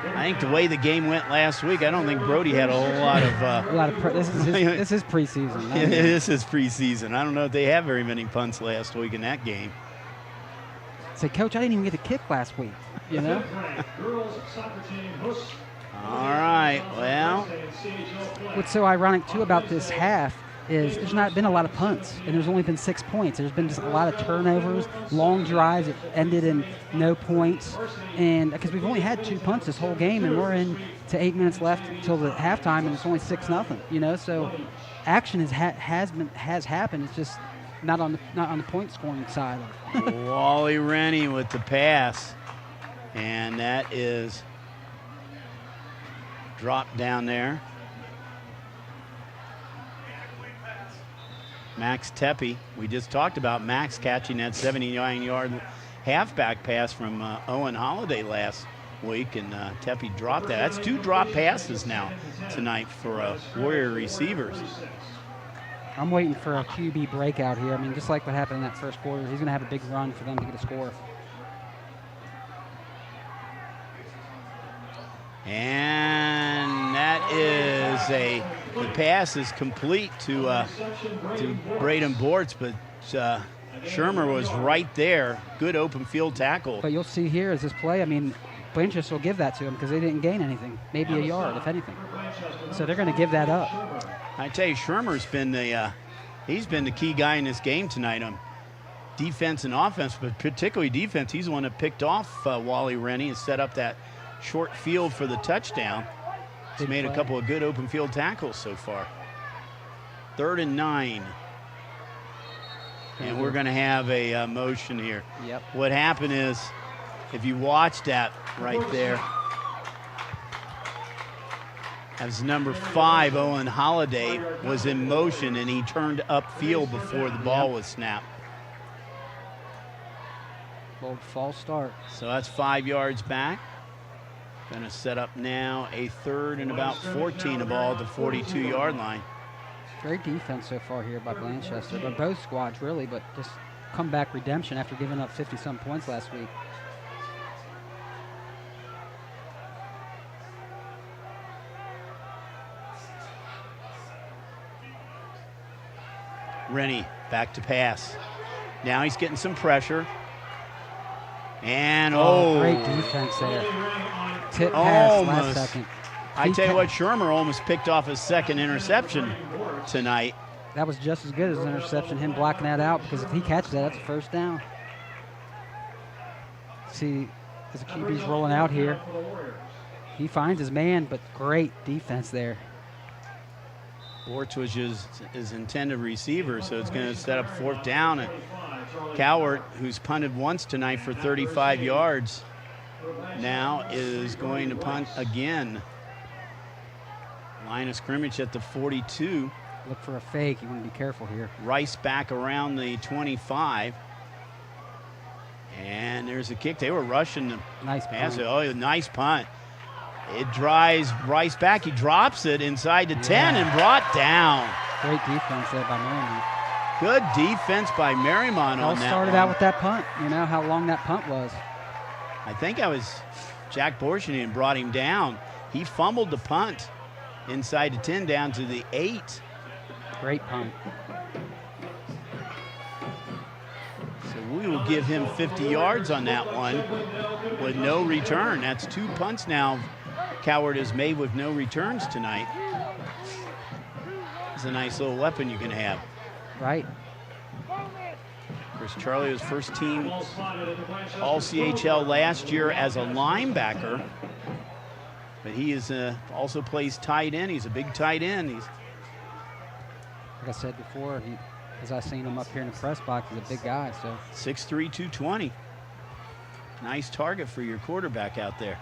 I think the way the game went last week, I don't think Brody had a whole lot of. This is preseason. This is preseason. I don't know if they have very many punts last week in that game. Say, Coach, I didn't even get a kick last week. You know. All right. Well. What's so ironic too about this half is there's not been a lot of punts, and there's only been 6 points. There's been just a lot of turnovers, long drives that ended in no points, and because we've only had 2 punts this whole game, and we're in to 8 minutes left until the halftime, and it's only 6-0. You know, so action has happened. It's just not on the point scoring side. Wally Rennie with the pass, and that is dropped down there. Max Tepe, we just talked about Max catching that 79-yard halfback pass from Owen Holiday last week, and Tepe dropped that. That's 2 drop passes now tonight for Warrior receivers. I'm waiting for a QB breakout here. I mean, just like what happened in that first quarter, he's going to have a big run for them to get a score. And that is the pass is complete to Braden Bortz, but Shermer was right there. Good open field tackle. But you'll see here as this play, I mean, Blanchester will give that to him because they didn't gain anything, maybe a yard, if anything. So they're going to give that up. I tell you, Shermer's been he's been the key guy in this game tonight on defense and offense, but particularly defense. He's the one that picked off Wally Rennie and set up that short field for the touchdown. He's made a couple of good open field tackles so far. 3rd and 9. And we're going to have a motion here. Yep. What happened is, if you watch that right there, as number 5, Owen Holiday, was in motion, and he turned upfield before the ball was snapped. Bold false start. So that's 5 yards back. Going to set up now a 3rd and about 14 of ball at the 42-yard line. Great defense so far here by Blanchester, but both squads really, but just comeback redemption after giving up 50-some points last week. Rennie back to pass. Now he's getting some pressure. And great defense there. Tip pass last second. I tell you what, Shermer almost picked off his 2nd interception tonight. That was just as good as an interception, him blocking that out, because if he catches that, that's a 1st down. See, as the QB's rolling out here, he finds his man, but great defense there. Bortz was his intended receiver, so it's going to set up 4th down. And Cowart, who's punted once tonight for 35 yards, now is going to punt again. Line of scrimmage at the 42. Look for a fake. You want to be careful here. Rice back around the 25. And there's a kick. They were rushing the nice pass. punt. Oh, nice punt. It drives Bryce back. He drops it inside the 10 and brought down. Great defense there by Mariemont. Good defense by Mariemont on that. Started out with that punt. You know how long that punt was. I think I was Jack Borshanian brought him down. He fumbled the punt inside the 10 down to the 8. Great punt. So we will give him 50 yards on that one with no return. That's 2 punts now Coward has made with no returns tonight. It's a nice little weapon you can have. Right. Of course, Charlie was first team All-CHL last year as a linebacker, but he is also plays tight end. He's a big tight end. He's, like I said before, as I seen him up here in the press box, he's a big guy. So 6'3", 220. Nice target for your quarterback out there.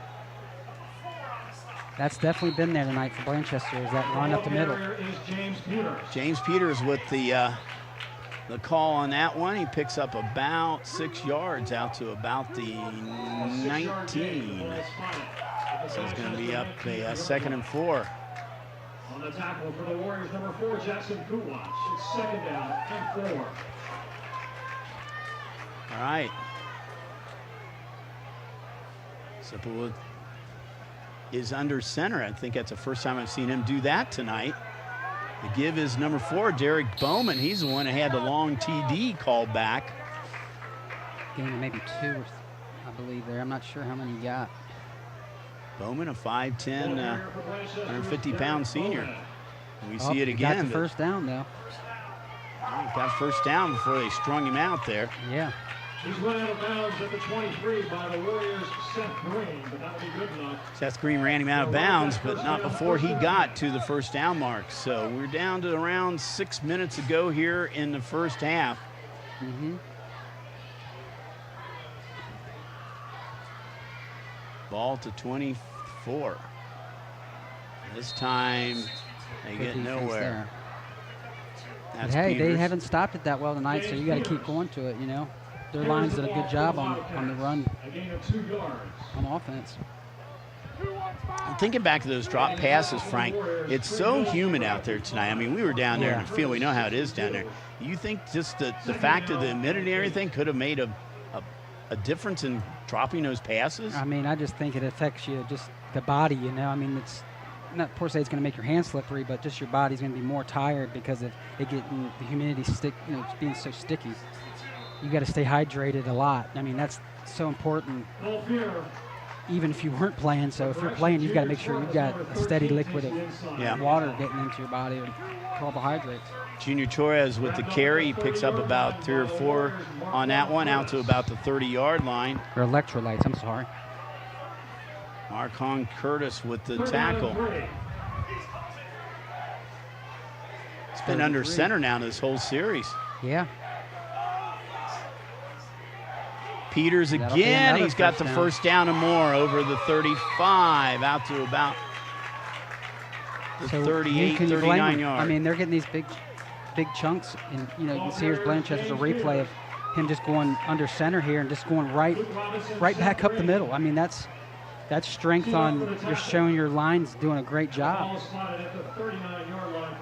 That's definitely been there tonight for Blanchester, is that run up the middle. James Peters with the call on that one. He picks up about 6 yards out to about the 19. So it's going to be up a 2nd and 4. On the tackle for the Warriors, number 4, Jackson Kuwatch. It's 2nd down and 4. All right. Supplewood is under center. I think that's the first time I've seen him do that tonight. The give is number 4, Derek Bowman. He's the one that had the long TD called back. Gained maybe 2, I believe there. I'm not sure how many he got. Bowman, a 5'10", 150-pound senior. We see it again. Got the first down, though. Got first down before they strung him out there. Yeah. He's run out of bounds at the 23 by the Warriors' Seth Green, but that would be good enough. Seth Green ran him out of bounds, but not before he got to the first down mark. So we're down to around 6 minutes to go here in the first half. Ball to 24. This time they get nowhere. But hey, they haven't stopped it that well tonight, so you got to keep going to it, you know. Their lines did a good job on the run on offense. I'm thinking back to those drop passes, Frank. It's so humid out there tonight. I mean, we were down there in the field. We know how it is down there. You think just the fact of the humidity and everything could have made a difference in dropping those passes? I mean, I just think it affects you, just the body, you know. I mean, it's not per se it's going to make your hands slippery, but just your body's going to be more tired because of it getting the humidity it's being so sticky. You got to stay hydrated a lot. I mean, that's so important, even if you weren't playing. So if you're playing, you've got to make sure you've got a steady liquid of water getting into your body and carbohydrates. Junior Torres with the carry. He picks up about 3 or 4 on that one, out to about the 30-yard line. Or electrolytes, I'm sorry. Marcon Curtis with the tackle. It's been under center now this whole series. Yeah. Peters again, he's got the first down and more over the 35, out to about the 38, 39 yards. I mean, they're getting these big chunks, and you know, you can see here's Blanchester's a replay of him just going under center here and just going right back up the middle. I mean, that's strength on, you're showing your lines doing a great job.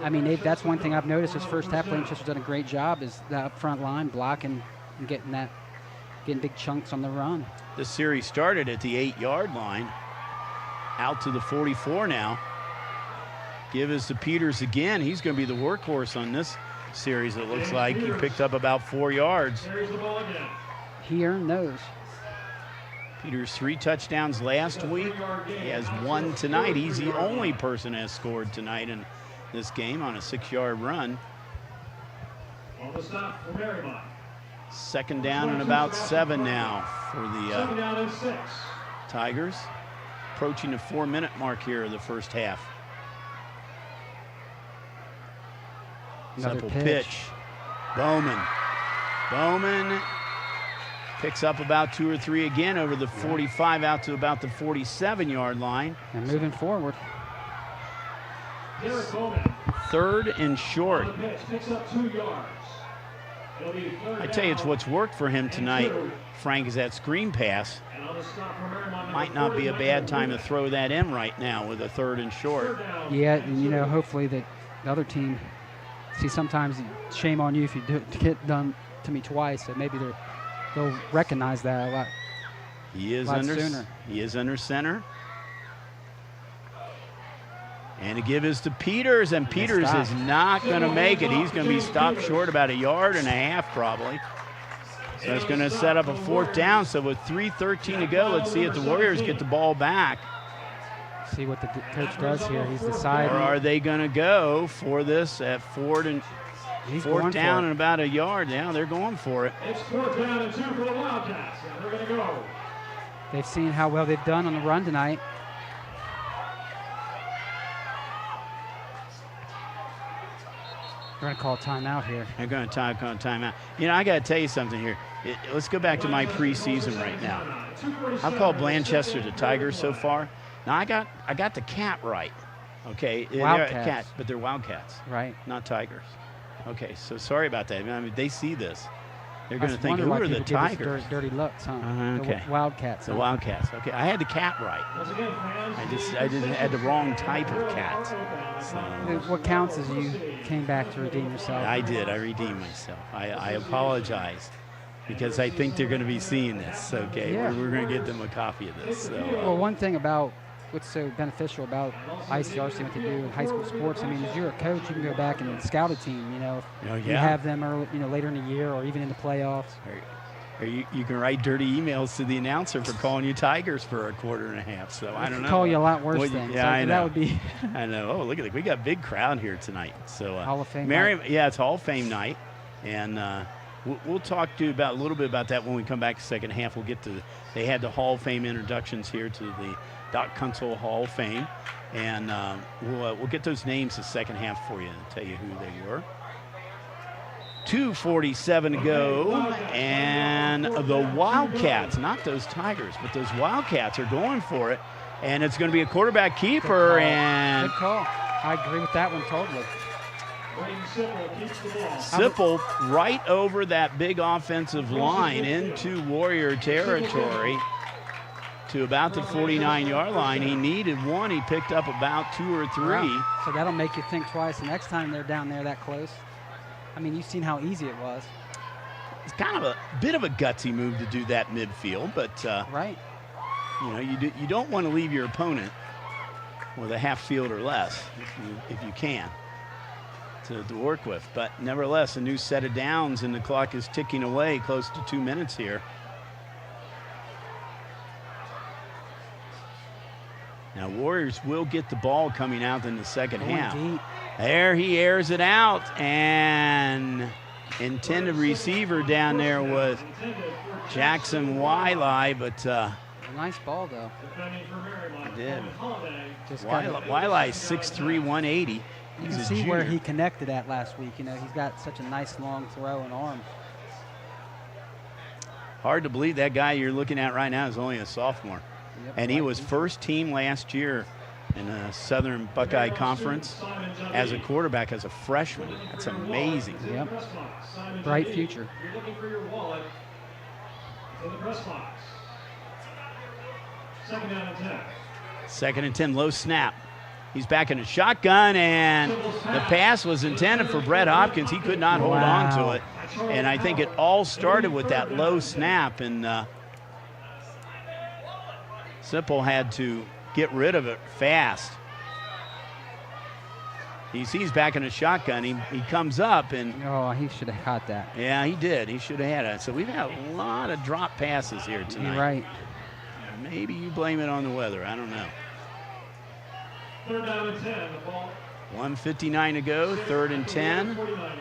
I mean, that's one thing I've noticed this first half. Blanchester's done a great job is the up front line blocking and getting big chunks on the run. The series started at the 8-yard line, out to the 44 now. Give is to Peters again. He's going to be the workhorse on this series, it looks like. He picked up about 4 yards. He earned those. Peters 3 touchdowns last week. He has 1 tonight. He's the only person that has scored tonight in this game on a 6-yard run. On the stop for Mariemont. 2nd down and about 7 now for the Tigers. Approaching the 4-minute mark here of the first half. Simple pitch. Bowman picks up about 2 or 3 again over the 45 out to about the 47-yard line. And moving forward. 3rd and short. Picks up 2 yards. I tell you, it's what's worked for him tonight, Frank, is that screen pass. Might not be a bad time to throw that in right now with a 3rd and short. Yeah, and you know, hopefully the other team, see, sometimes shame on you if you get done to me twice, so maybe they'll recognize that a lot. He is under center. And the give is to Peters, and Peters is not going to make it. He's going to be stopped short about 1.5 yards probably. So it's going to set up a 4th down. So with 3:13 to go, let's see if the Warriors get the ball back. See what the coach does here. He's deciding. Or are they going to go for this at 4th down and about 1 yard? Yeah, they're going for it. It's 4th down and 2 for the Wildcats, and they're going to go. They've seen how well they've done on the run tonight. They're going to call a timeout here. They're going to call a timeout. You know, I got to tell you something here. Let's go back to my preseason right now. I've called Blanchester the Tigers so far. Now I got the cat right. Okay, Wildcats. But they're Wildcats, right? Not Tigers. Okay, so sorry about that. I mean, they see this. They're going to think, wonder who why are the people give us Tigers? Dirty looks, huh? Okay. The Wildcats. The Wildcats. Okay, I had the cat right. I didn't had the wrong type of cat. So. What counts is you came back to redeem yourself. I did. I redeemed myself. I apologize because I think they're going to be seeing this. Okay, yeah. We're going to get them a copy of this. So. Well, one thing about what's so beneficial about ICRC, what they do in high school sports, I mean, as you're a coach, you can go back and scout a team, you know, you have them early, you know, later in the year or even in the playoffs. Or you can write dirty emails to the announcer for calling you Tigers for 1.5 quarters. So I don't know. Call you a lot worse things. Yeah, so I know. That would be. I know. Oh, look at it. We got a big crowd here tonight. So Hall of Fame night. night. Yeah, it's Hall of Fame night, and we'll talk to you about a little bit about that when we come back the second half. We'll get to they had the Hall of Fame introductions here to the Doc Kunsel Hall of Fame, and we'll get those names the second half for you and tell you who they were. 2:47 to go, and the Wildcats, not those Tigers, but those Wildcats are going for it, and it's going to be a quarterback keeper. Good call. I agree with that one totally. Sipple right over that big offensive line into Warrior territory to about the 49-yard line. He needed one. He picked up about 2 or 3. Wow. So that'll make you think twice the next time they're down there that close. I mean, you've seen how easy it was. It's kind of a bit of a gutsy move to do that midfield, but right. You know, you don't want to leave your opponent with a half field or less if you can to work with. But nevertheless, a new set of downs, and the clock is ticking away close to 2 minutes here. Now, Warriors will get the ball coming out in the second half. Deep. There he airs it out, and intended receiver down there was Jackson Wiley, but a nice ball though. He did. Wiley's 6'3", 180. You can see where he connected at last week. You know, he's got such a nice long throw and arm. Hard to believe that guy you're looking at right now is only a sophomore. Yep, and he was first team last year in the Southern Buckeye Conference as a quarterback as a freshman. That's amazing. Yep. Bright future. You're looking for your wallet in the press box. 2nd down and 10. 2nd and 10, low snap. He's back in a shotgun, and the pass was intended for Brett Hopkins. He could not hold on to it. And I think it all started with that low snap, and Sipple had to get rid of it fast. He sees back in a shotgun. He comes up, and oh, he should have caught that. Yeah, he did. He should have had it. So we've had a lot of drop passes here tonight. You're right. Maybe you blame it on the weather. I don't know. 3rd down and 10. The ball. 1:59 to go. 3rd and 10. 49-yard line.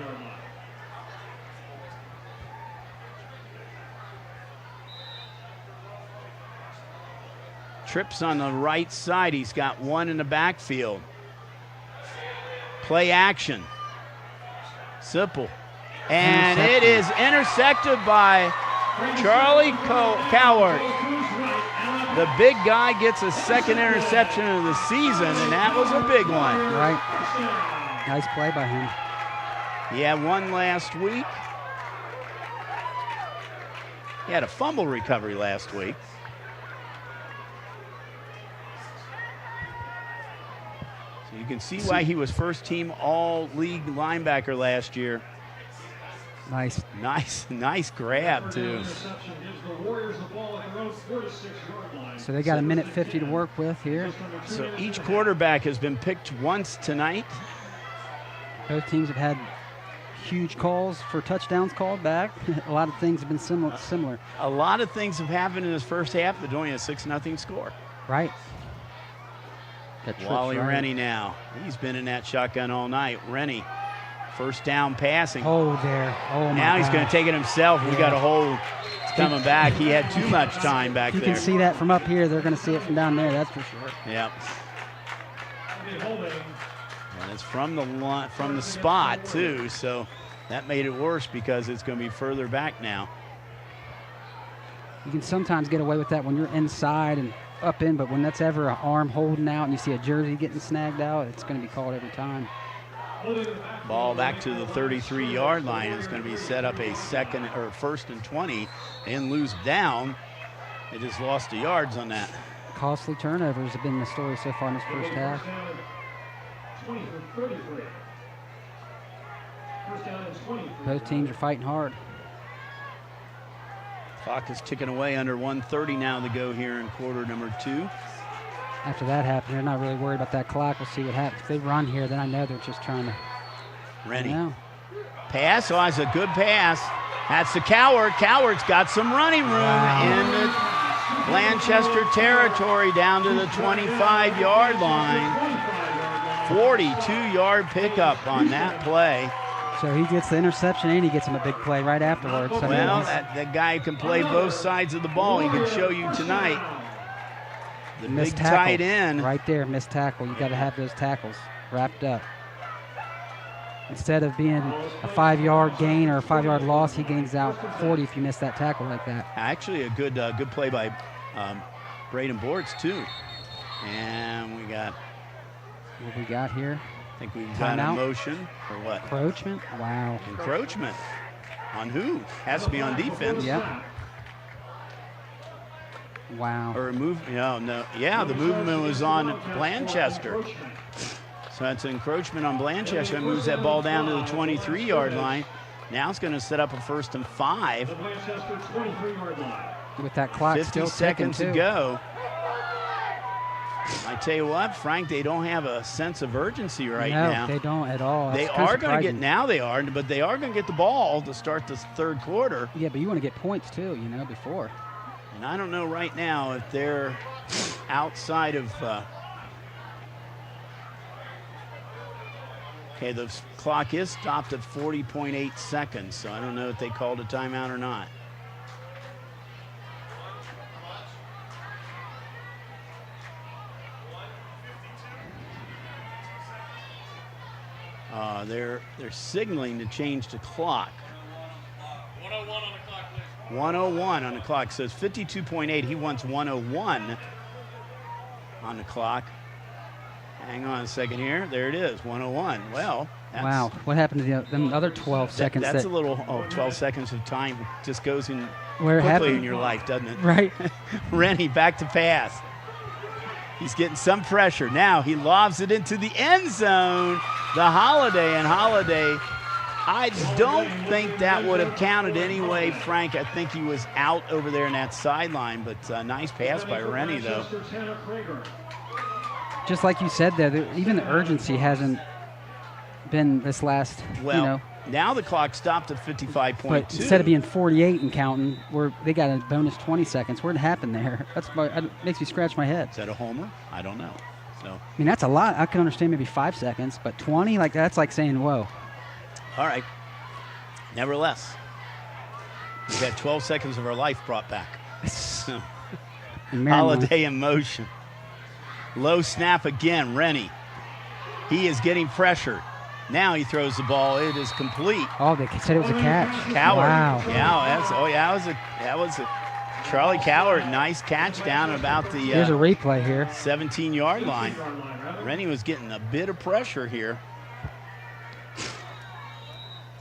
Trips on the right side. He's got one in the backfield. Play action. Sipple. And it is intercepted by Charlie Cowart. The big guy gets a 2nd interception of the season, and that was a big one. Right. Nice play by him. He had one last week. He had a fumble recovery last week. So you can see why he was first team all-league linebacker last year. Nice. Nice grab, too. So they got a minute 50 to work with here. So each quarterback has been picked once tonight. Both teams have had huge calls for touchdowns called back. A lot of things have been similar. A lot of things have happened in this first half, but only a 6-0 score. Right. Wally Rennie now. He's been in that shotgun all night. Rennie, first down passing. Oh, there. Oh, my Now he's going to take it himself. We got a hold. It's coming back. He had too much time back there. You can see that from up here. They're going to see it from down there, that's for sure. Yep. And it's from the spot, too, so that made it worse because it's going to be further back now. You can sometimes get away with that when you're inside and up in, but when that's ever an arm holding out and you see a jersey getting snagged out, it's going to be called every time. Ball back to the 33-yard line. It's going to be set up a first and 20 and lose down. They just lost the yards on that. Costly turnovers have been the story so far in this first half. Both teams are fighting hard. Clock is ticking away under 1:30 now to go here in quarter number 2. After that happened, they're not really worried about that clock. We'll see what happens. If they run here, then I know they're just trying to. Rennie. Pass. Oh, it's a good pass. That's the Coward. Coward's got some running room in the Blanchester territory down to the 25-yard line. 42-yard pickup on that play. So he gets the interception and he gets him a big play right afterwards. So well, that guy can play both sides of the ball. He can show you tonight. The big tight end. Right there, missed tackle. You got to have those tackles wrapped up. Instead of being a 5-yard gain or a 5-yard loss, he gains out 40 if you miss that tackle like that. Actually, a good play by Braden Bortz, too. And we got... What we got here? I think we've got a motion for what? Encroachment? Wow. Encroachment. On who? Has to be on defense. Yep. Wow. Or a move? No. Yeah, the movement was on Blanchester. So that's an encroachment on Blanchester. It moves that ball down to the 23-yard line. Now it's going to set up a first and 5. With that clock 50 still seconds ticking, to go. I tell you what, Frank, they don't have a sense of urgency right now. No, they don't at all. They are going to get, now they are, but they are going to get the ball to start the third quarter. Yeah, but you want to get points too, before. And I don't know right now if they're outside of, okay, the clock is stopped at 40.8 seconds, so I don't know if they called a timeout or not. They're signaling to change the clock. 101 on the clock, please. 101 on the clock. So it's 52.8. He wants 101 on the clock. Hang on a second here. There it is, 101. Well, wow. What happened to the other 12 seconds? That's a little, 12 seconds of time just goes in where quickly in your life, doesn't it? Right. Rennie back to pass. He's getting some pressure. Now he lobs it into the end zone. The Holiday, I don't think that would have counted anyway, Frank. I think he was out over there in that sideline, but nice pass by Rennie, though. Just like you said there, even the urgency hasn't been this last, Well, now the clock stopped at 55.2. But instead of being 48 and counting, they got a bonus 20 seconds. Where'd it happen there? It makes me scratch my head. Is that a homer? I don't know. So. I mean, that's a lot. I can understand maybe 5 seconds, but 20, that's like saying, whoa. All right. Nevertheless, we've had 12 seconds of our life brought back. Holiday in motion. Low snap again, Rennie. He is getting pressured. Now he throws the ball. It is complete. Oh, they said it was a catch. Coward. Wow. Yeah, that was a Charlie Coward, nice catch down about the Here's a replay here. 17-yard line. Rennie was getting a bit of pressure here.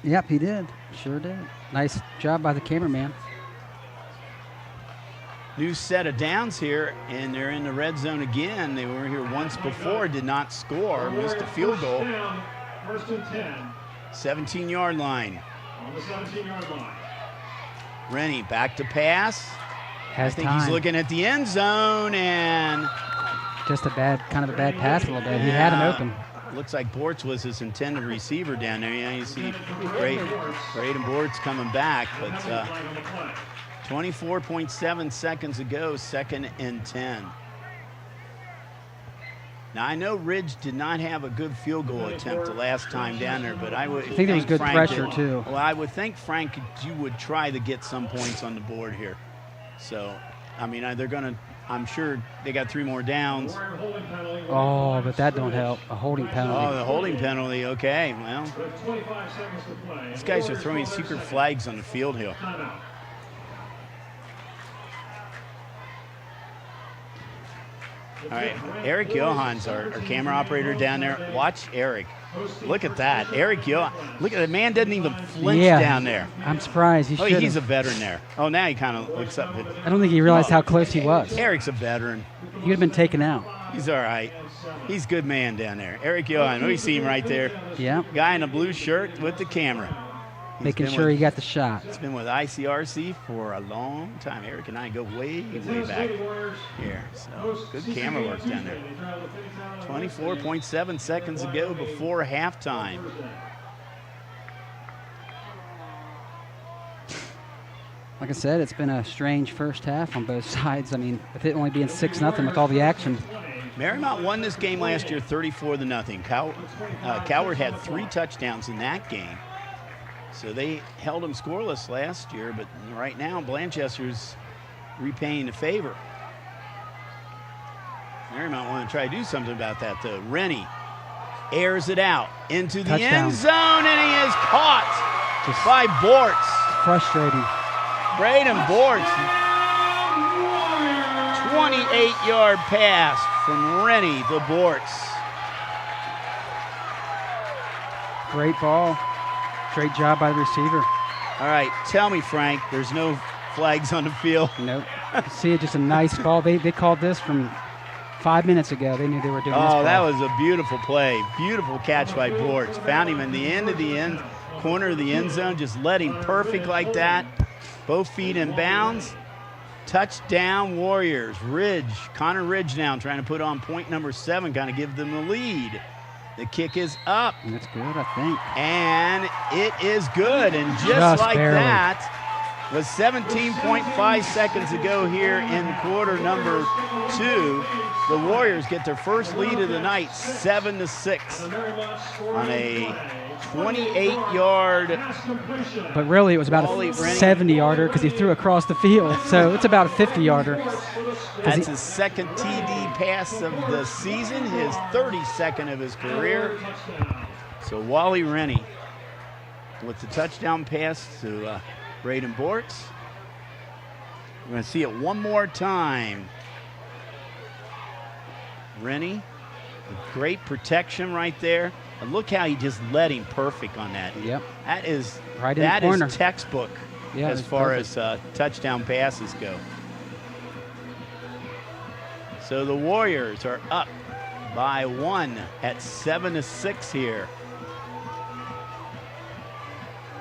Yep, he did. Sure did. Nice job by the cameraman. new set of downs here, and they're in the red zone again. They were here once before, did not score, missed a field goal. First and 10. 17-yard line. On the 17-yard line. Rennie back to pass. Has I think time. he's looking at the end zone, and Just a bad pass a little bit. He had him open. Looks like Bortz was his intended receiver down there. Yeah, you see Braden Bortz coming back, but 24.7 seconds ago, 2nd and 10. Now, I know Ridge did not have a good field goal attempt the last time down there, but I think there was good Frank pressure, did, too. Well, I would think, Frank, you would try to get some points on the board here. So, I mean, they're going to, I'm sure they got 3 more downs. Oh, but that don't help. A holding penalty. Oh, the holding penalty. Okay, well, these guys are throwing secret flags on the field here. All right, Eric Johans, our camera operator down there. Watch Eric. Look at that. Eric Johan. Look at the man, doesn't even flinch down there. I'm surprised. He's a veteran there. Oh, now he kind of looks up. I don't think he realized how close he was. Eric's a veteran. He would have been taken out. He's all right. He's a good man down there. Eric Johan. We see him right there. Yeah. Guy in a blue shirt with the camera. Making sure he got the shot. He's been with ICRC for a long time. Eric and I go way, way back here. So good camera work down there. 24.7 seconds ago before halftime. Like I said, it's been a strange first half on both sides. I mean, with it only being 6-0 with all the action. Mariemont won this game last year 34-0. Coward had 3 touchdowns in that game. So they held them scoreless last year, but right now Blanchester's repaying the favor. Mariemont want to try to do something about that, though. Rennie airs it out into the end zone, and he is caught by Bortz. Frustrating. Braden Bortz. 28-yard pass from Rennie to Bortz. Great ball. Great job by the receiver. All right, tell me, Frank, there's no flags on the field? Nope. See it, just a nice ball. They called this from 5 minutes ago. They knew they were doing this. Oh, that was a beautiful play. Beautiful catch by Bortz. Found him in the end of the end corner of the end zone. Just led him perfect like that. Both feet in bounds. Touchdown Warriors. Connor Ridge now trying to put on point number 7, kind of give them the lead. The kick is up. And that's good, I think. And it is good. And just like barely. that, with 17.5 seconds to go here in quarter number 2, the Warriors get their first lead of the night, 7-6, on a 28-yard. But really, it was about a 70-yarder because he threw across the field. So it's about a 50-yarder. That's his second TD pass of the season, his 32nd of his career. So Wally Rennie with the touchdown pass to Braden Bortz. We're going to see it one more time. Rennie, great protection right there. And look how he just led him perfect on that. Yep. That is right in the corner. Is textbook as far as touchdown passes go. So the Warriors are up by 1 at 7-6 here.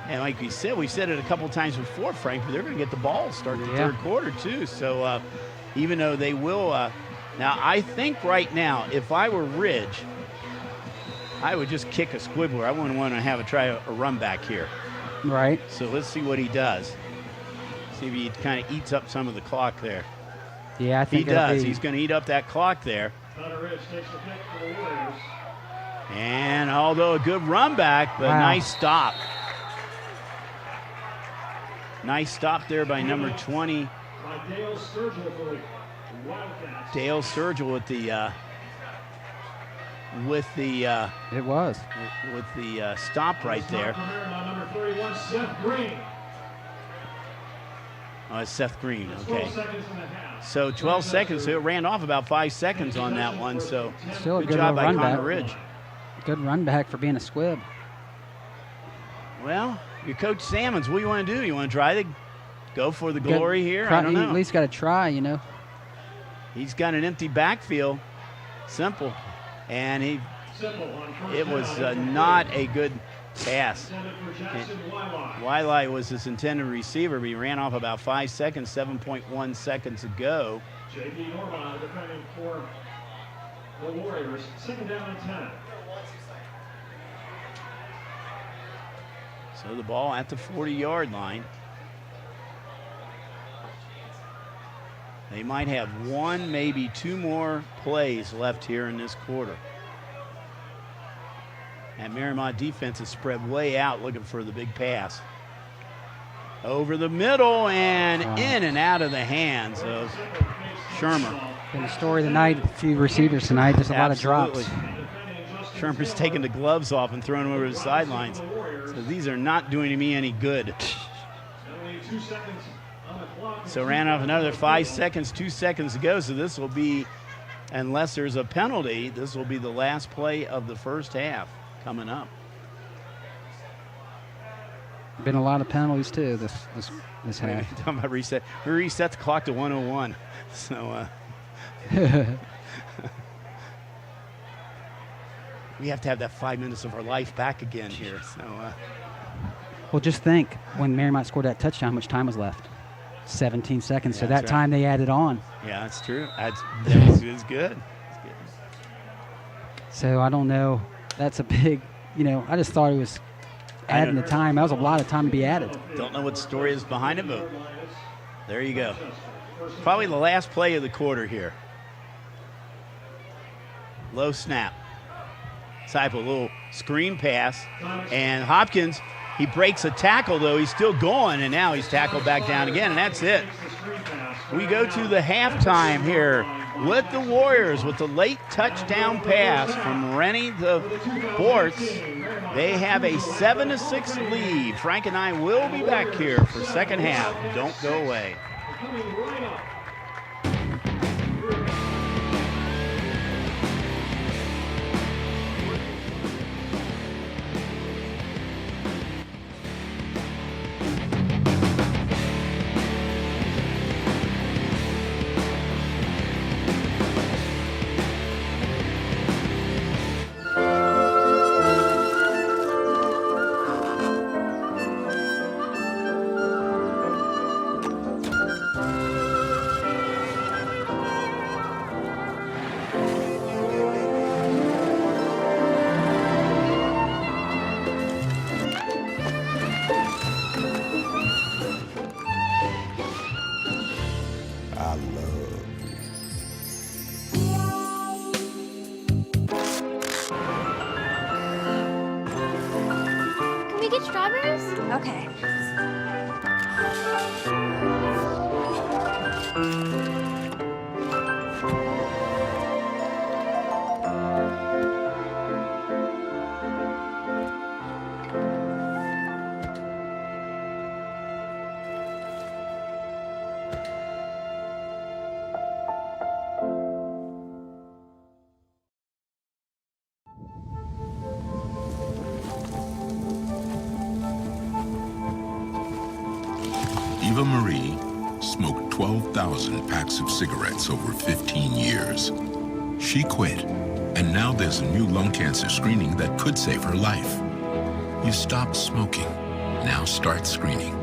And like we said it a couple times before, Frank, but they're going to get the ball start the third quarter too. So even though they will, now I think right now, if I were Ridge, I would just kick a squibbler. I wouldn't want to try a run back here. Right. So let's see what he does. See if he kind of eats up some of the clock there. Yeah, I think he does. He's going to eat up that clock there. And although a good run back, but nice stop. Nice stop there by number 20. Dale Sturgill with the stop right there. Oh, it's Seth Green. Okay. So 12 seconds. So it ran off about 5 seconds on that one. So still a good job by run Connor back. Ridge. Good run back for being a squib. Well, your coach Sammons, what do you want to do? You want to try to go for the glory here? I don't know. At least got to try, you know. He's got an empty backfield. Simple. And it was not a good pass. Wiley was his intended receiver, but he ran off about 5 seconds, 7.1 seconds ago. J.D. Norman defending for the Warriors. 2nd down and 10. So the ball at the 40-yard line. They might have one, maybe two more plays left here in this quarter. And Mariemont defense is spread way out looking for the big pass. Over the middle and in and out of the hands of Shermer. Been the story of the night, a few receivers tonight, there's a lot of drops. Shermer's taking the gloves off and throwing them over the sidelines. So these are not doing me any good. So ran off another 5 seconds, 2 seconds to go. So this will be, unless there's a penalty, this will be the last play of the first half coming up. Been a lot of penalties too this half. Talking about reset. We reset the clock to 1:01. So we have to have that 5 minutes of our life back again here. So well, just think when Mariemont scored that touchdown, how much time was left? 17 seconds. Yeah, so that right. time they added on. Yeah, that's true. It's good. So I don't know. That's a big, you know, I just thought it was adding the time. That was a lot of time to be added. Don't know what the story is behind it, but there you go. Probably the last play of the quarter here. Low snap. Type of little screen pass. And Hopkins, he breaks a tackle, though. He's still going, and now he's tackled back down again, and that's it. We go to the halftime here with the Warriors with the late touchdown pass from Rennie the Bortz. They have a 7-6 lead. Frank and I will be back here for second half. Don't go away. Okay. Eva Marie smoked 12,000 packs of cigarettes over 15 years. She quit, and now there's a new lung cancer screening that could save her life. You stopped smoking. Now start screening.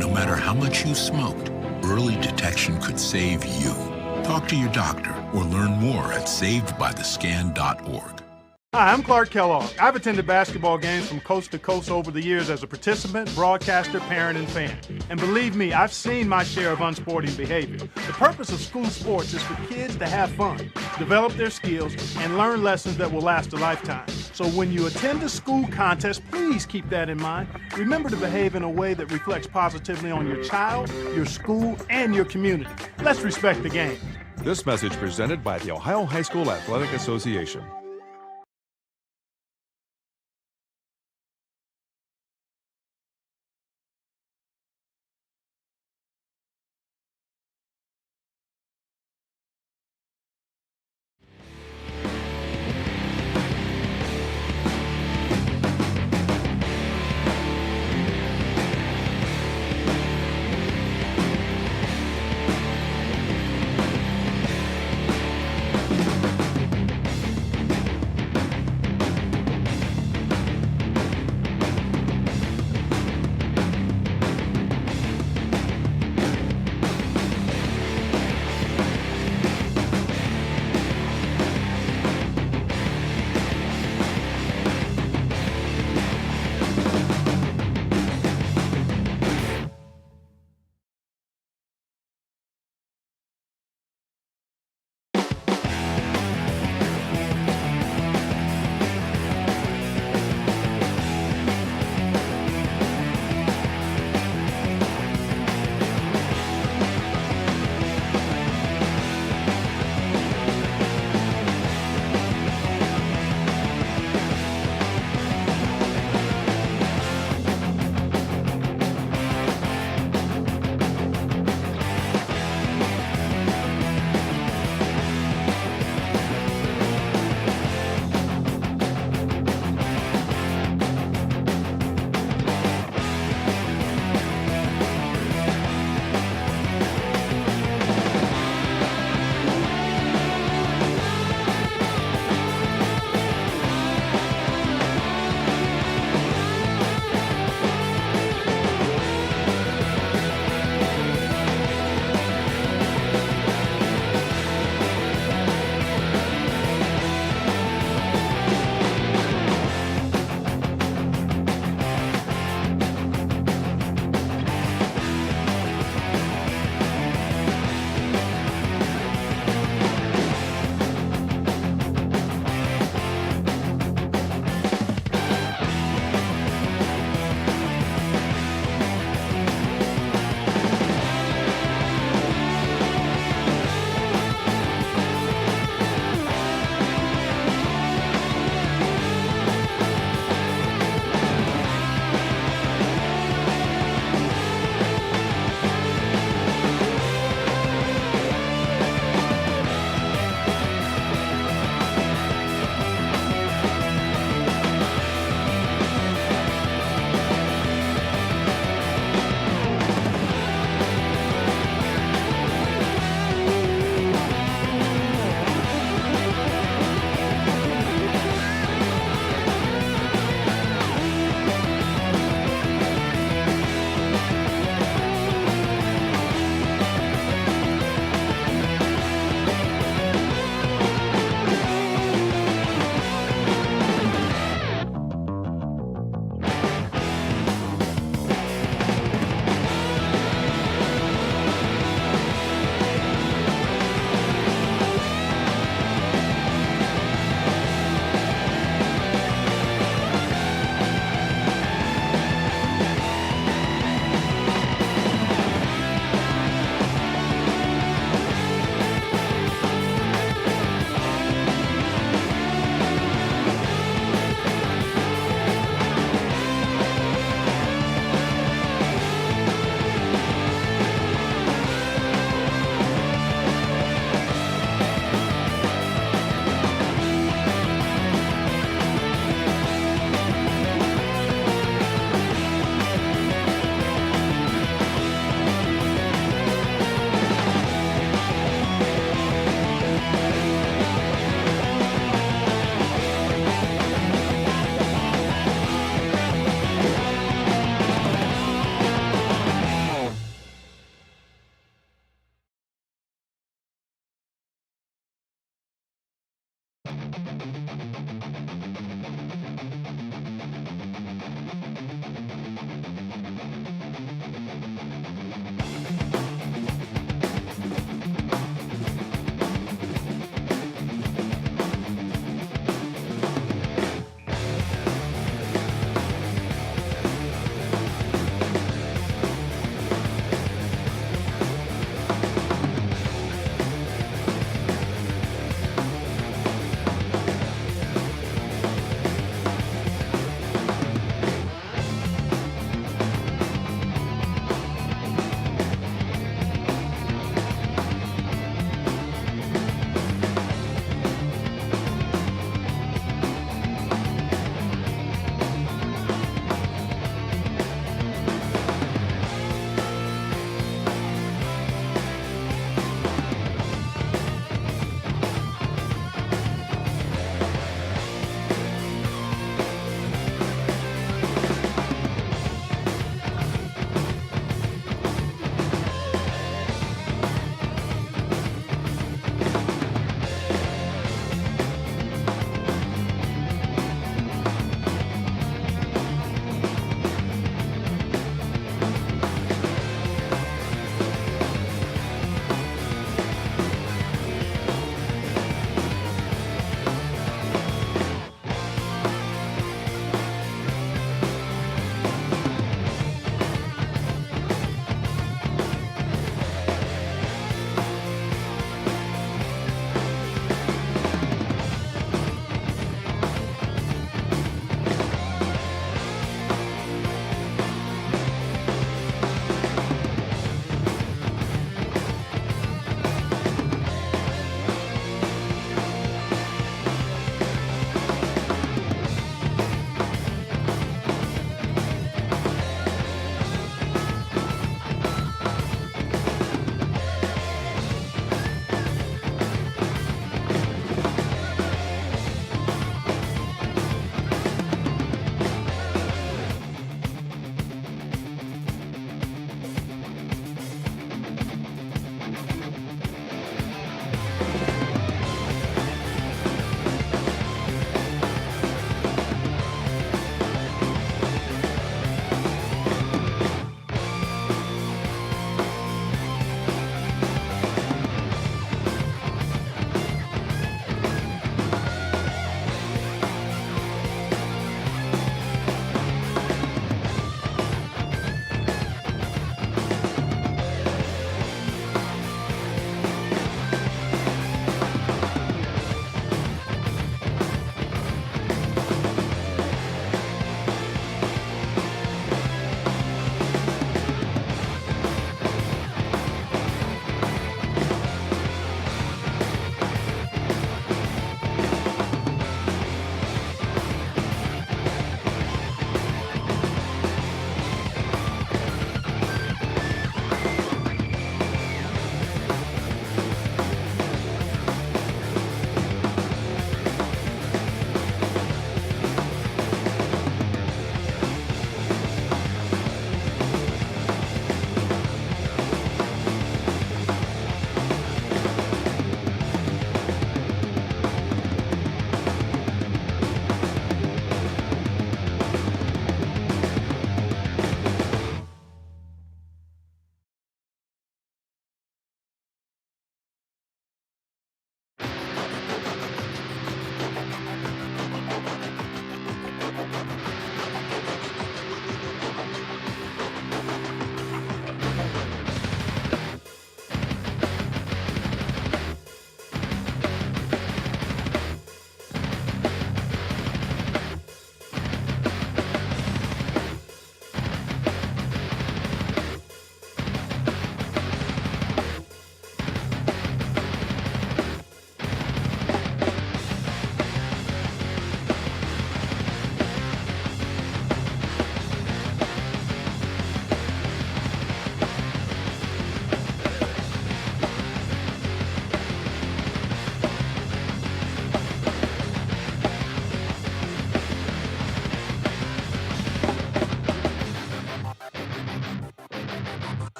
No matter how much you smoked, early detection could save you. Talk to your doctor or learn more at savedbythescan.org. Hi, I'm Clark Kellogg. I've attended basketball games from coast to coast over the years as a participant, broadcaster, parent, and fan. And believe me, I've seen my share of unsporting behavior. The purpose of school sports is for kids to have fun, develop their skills, and learn lessons that will last a lifetime. So when you attend a school contest, please keep that in mind. Remember to behave in a way that reflects positively on your child, your school, and your community. Let's respect the game. This message presented by the Ohio High School Athletic Association.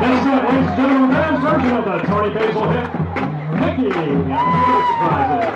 Next up, ladies and gentlemen, men's version of the Tony Basil hit, Mickey and Felix prizes.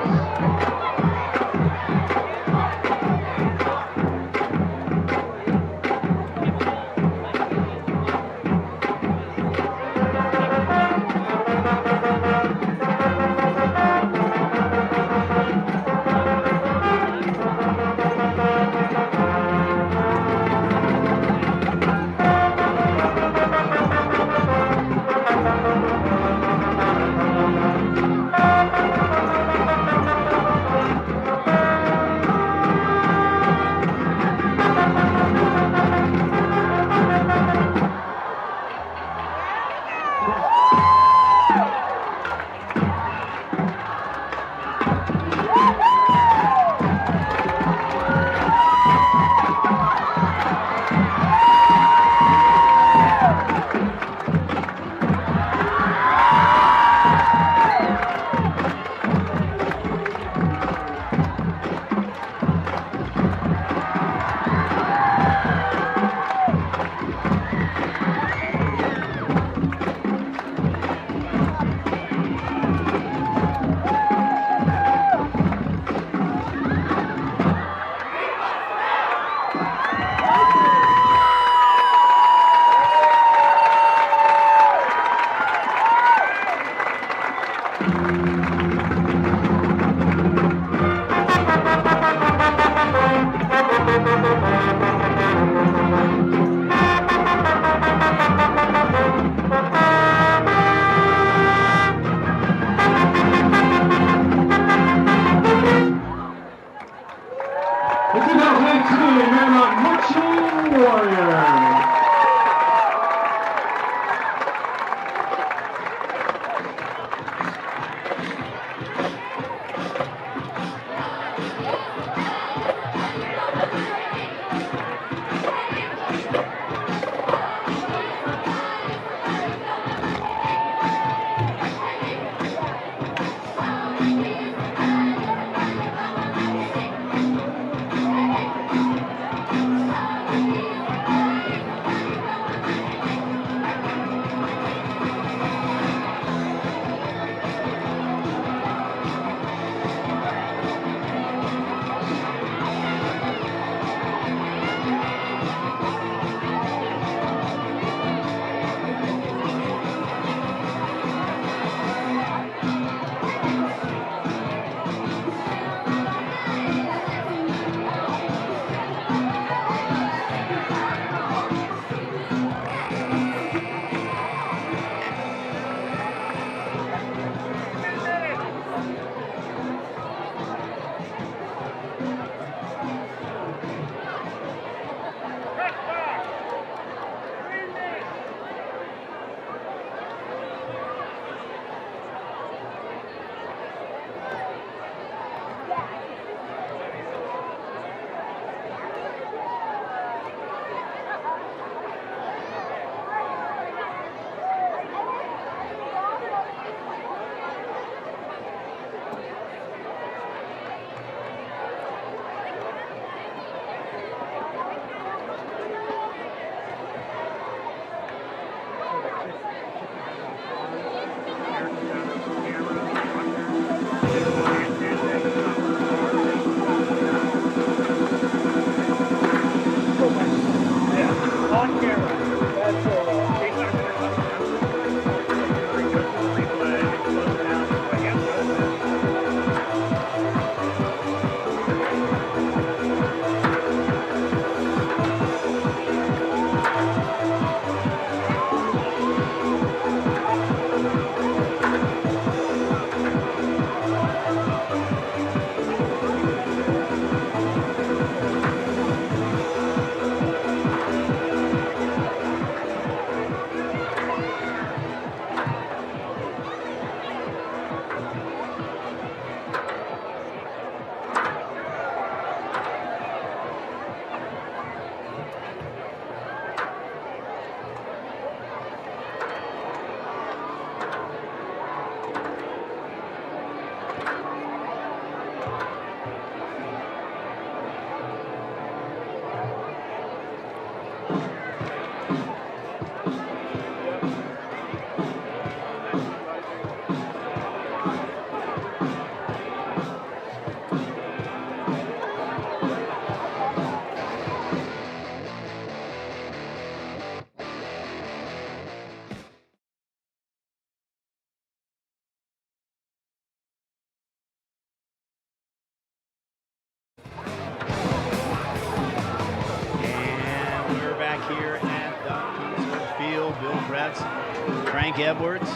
Frank Edwards.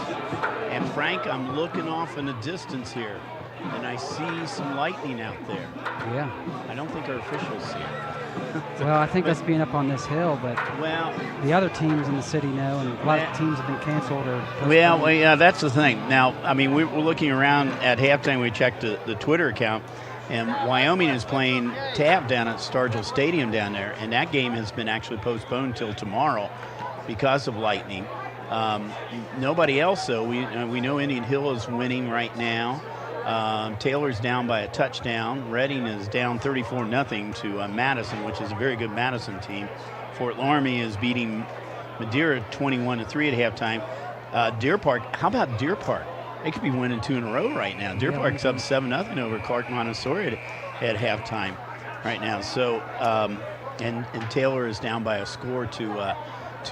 And Frank, I'm looking off in the distance here, and I see some lightning out there. Yeah. I don't think our officials see it. Well, I think that's being up on this hill, but the other teams in the city know, and a lot of teams have been canceled or postponed. Well, yeah, that's the thing. Now, I mean, we were looking around at halftime. We checked the Twitter account, and Wyoming is playing Taft down at Stargell Stadium down there, and that game has been actually postponed till tomorrow because of lightning. Nobody else, though. We know Indian Hill is winning right now. Taylor's down by a touchdown. Reading is down 34-0 to Madison, which is a very good Madison team. Fort Laramie is beating Madeira 21-3 at halftime. Deer Park, how about Deer Park? They could be winning 2 in a row right now. Deer Park's up 7-0 over Clark Montessori at halftime right now. So, and Taylor is down by a score to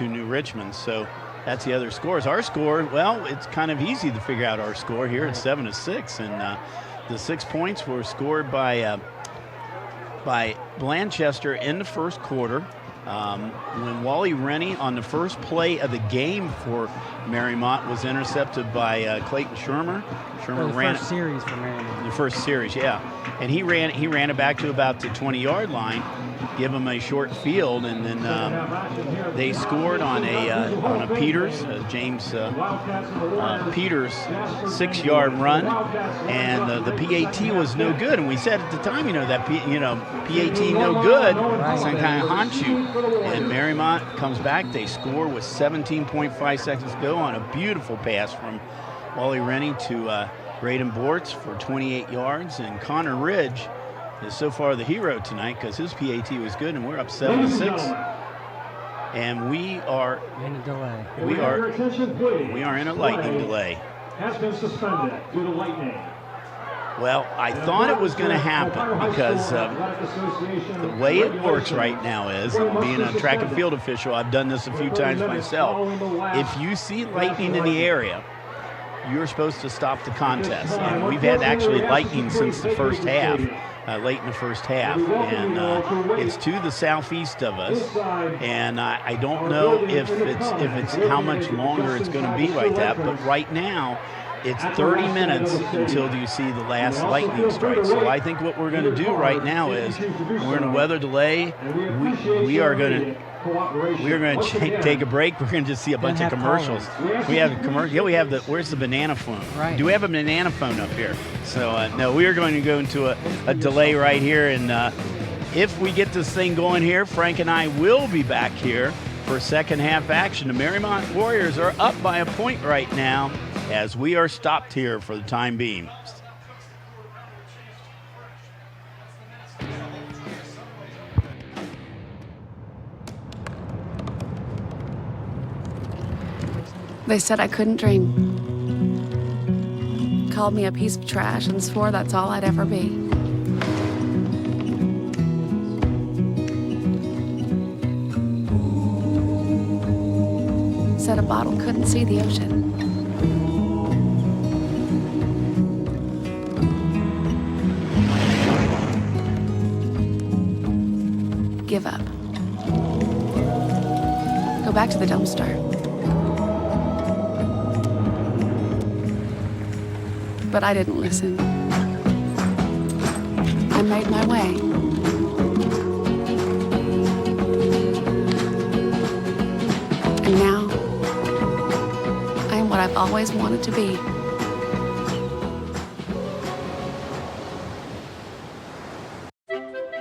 New Richmond. So that's the other scores. Our score, well, it's kind of easy to figure out our score here. It's 7-6, and the 6 points were scored by Blanchester in the first quarter. When Wally Rennie on the first play of the game for Mariemont was intercepted by Clayton Shermer. Shermer ran first series for Mariemont. The first series, yeah, and he ran it back to about the 20-yard line, give him a short field, and then they scored on a Peters, James Peters 6-yard run, and the PAT was no good. And we said at the time, that PAT no good, some kind of haunt you. And Mariemont comes back. They score with 17.5 seconds to go on a beautiful pass from Wally Rennie to Braden Bortz for 28 yards. And Connor Ridge is so far the hero tonight because his PAT was good, and we're up 7-6. And we are in a delay. We are in a lightning delay. Has been suspended due to lightning. Well, I thought it was going to happen because the way it works right now is, being a track and field official, I've done this a few times myself. If you see lightning in the area, you're supposed to stop the contest. And we've had actually lightning since the first half, late in the first half. And it's to the southeast of us. And I don't know if it's how much longer it's going to be like that. But right now, it's 30 minutes until you see the last lightning strike. So I think what we're going to do right now is we're in a weather delay. We are going to take a break. We're going to just see a bunch of commercials. We have a commercial. Yeah, we have where's the banana phone? Right. Do we have a banana phone up here? So no, we are going to go into a delay right here. And if we get this thing going here, Frank and I will be back here for second half action. The Mariemont Warriors are up by a point right now, as we are stopped here for the time being. They said I couldn't dream. Called me a piece of trash and swore that's all I'd ever be. said a bottle couldn't see the ocean. Give up. Go back to the dumpster. But I didn't listen. I made my way. And now, I am what I've always wanted to be.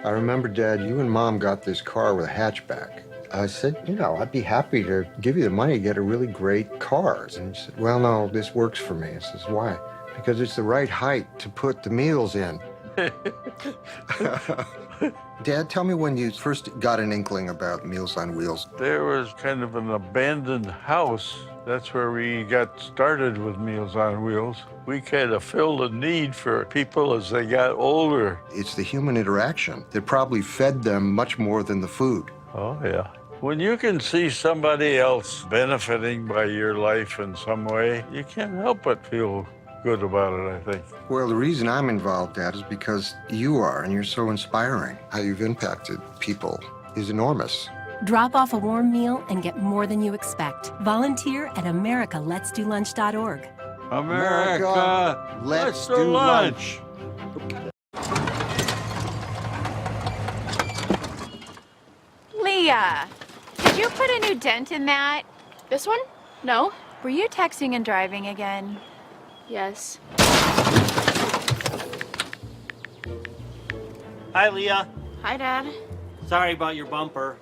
I remember, Dad, you and Mom got this car with a hatchback. I said, I'd be happy to give you the money to get a really great car. And he said, well, no, this works for me. I says, why? Because it's the right height to put the meals in. Dad, tell me when you first got an inkling about Meals on Wheels. There was kind of an abandoned house. That's where we got started with Meals on Wheels. We kind of filled a need for people as they got older. It's the human interaction that probably fed them much more than the food. Oh, yeah. When you can see somebody else benefiting by your life in some way, you can't help but feel good about it, I think. Well, the reason I'm involved, Dad, is because you are, and you're so inspiring. How you've impacted people is enormous. Drop off a warm meal and get more than you expect. Volunteer at americaletsdolunch.org. America, let's do lunch. Leah, did you put a new dent in that? This one? No. Were you texting and driving again? Yes. Hi, Leah. Hi, Dad. Sorry about your bumper.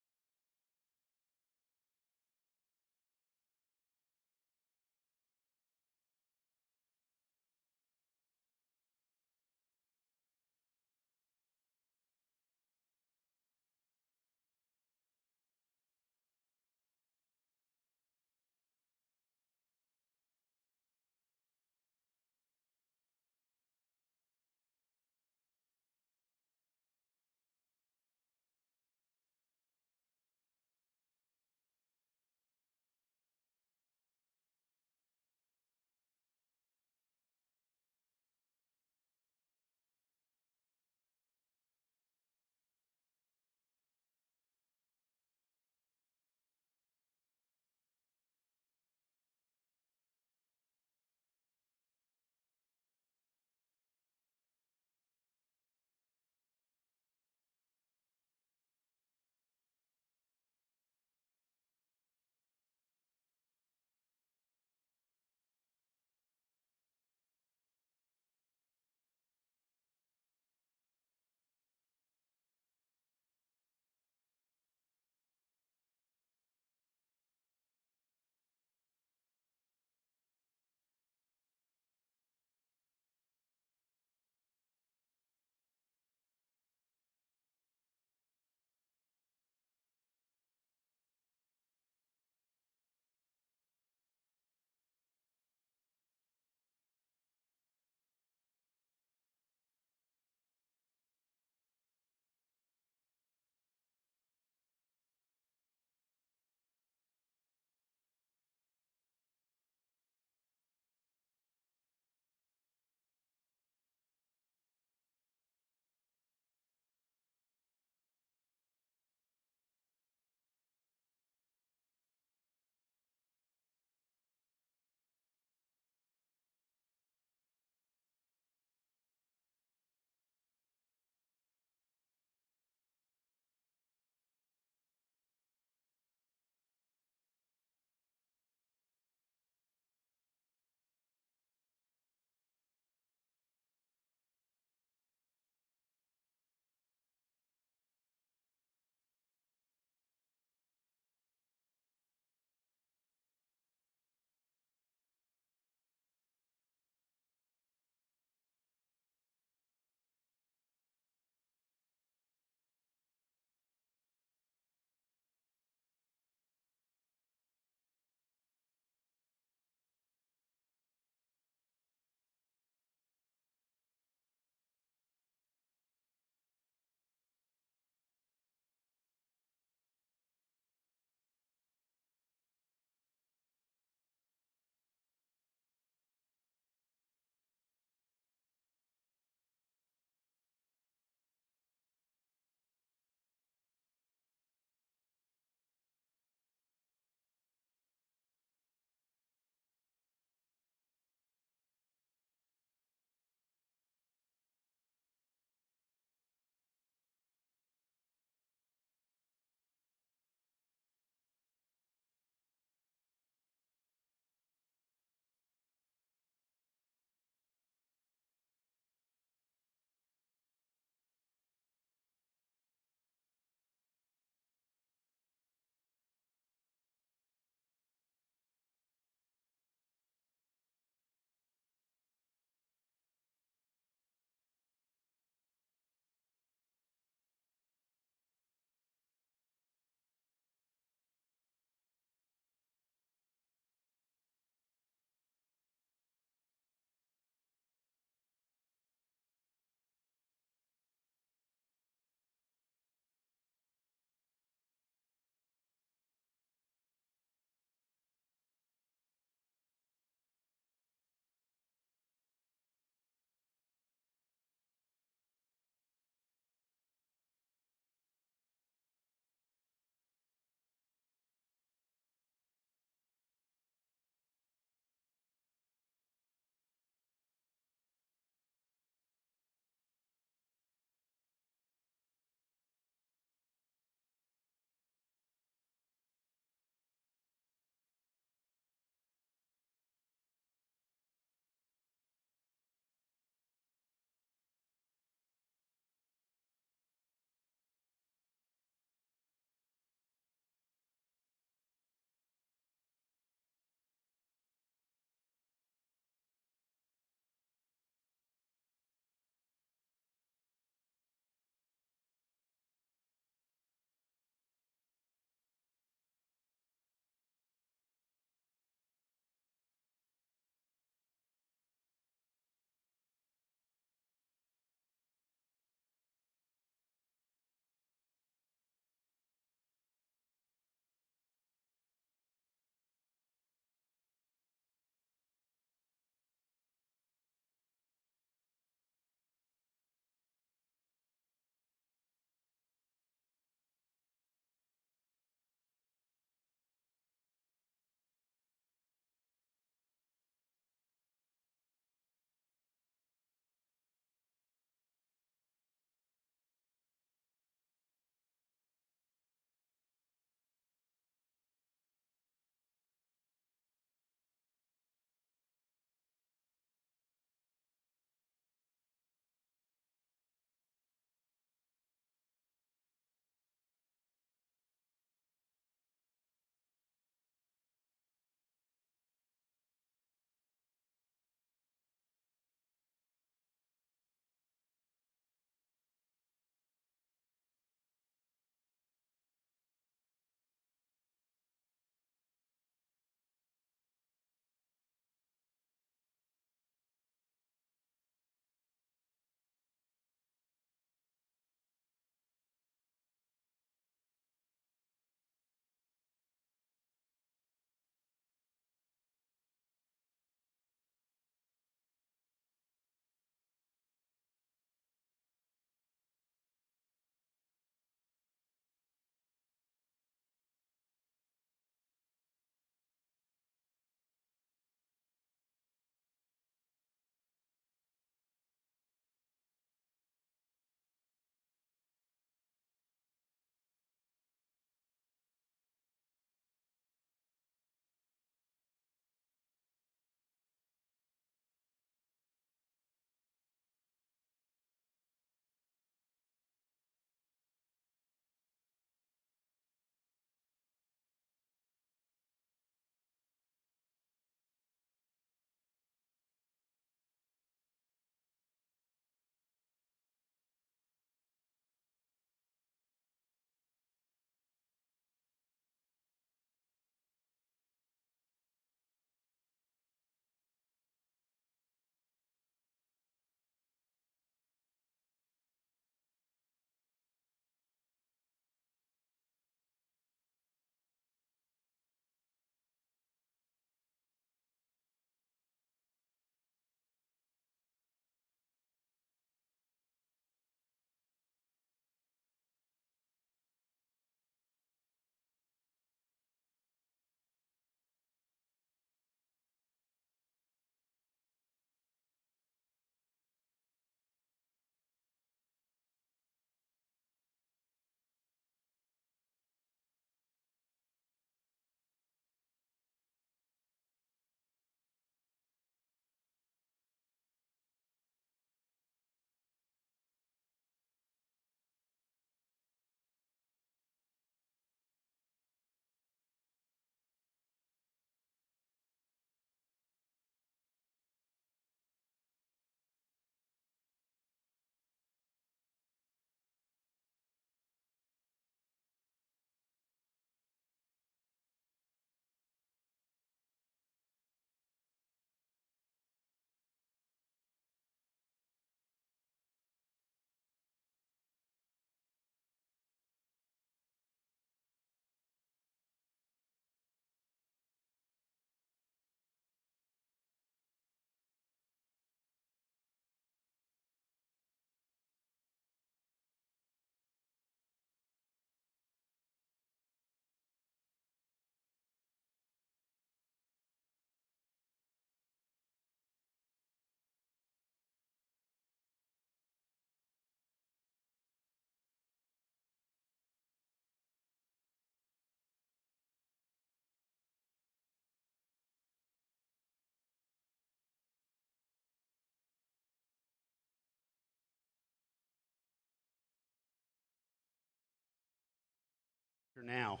now.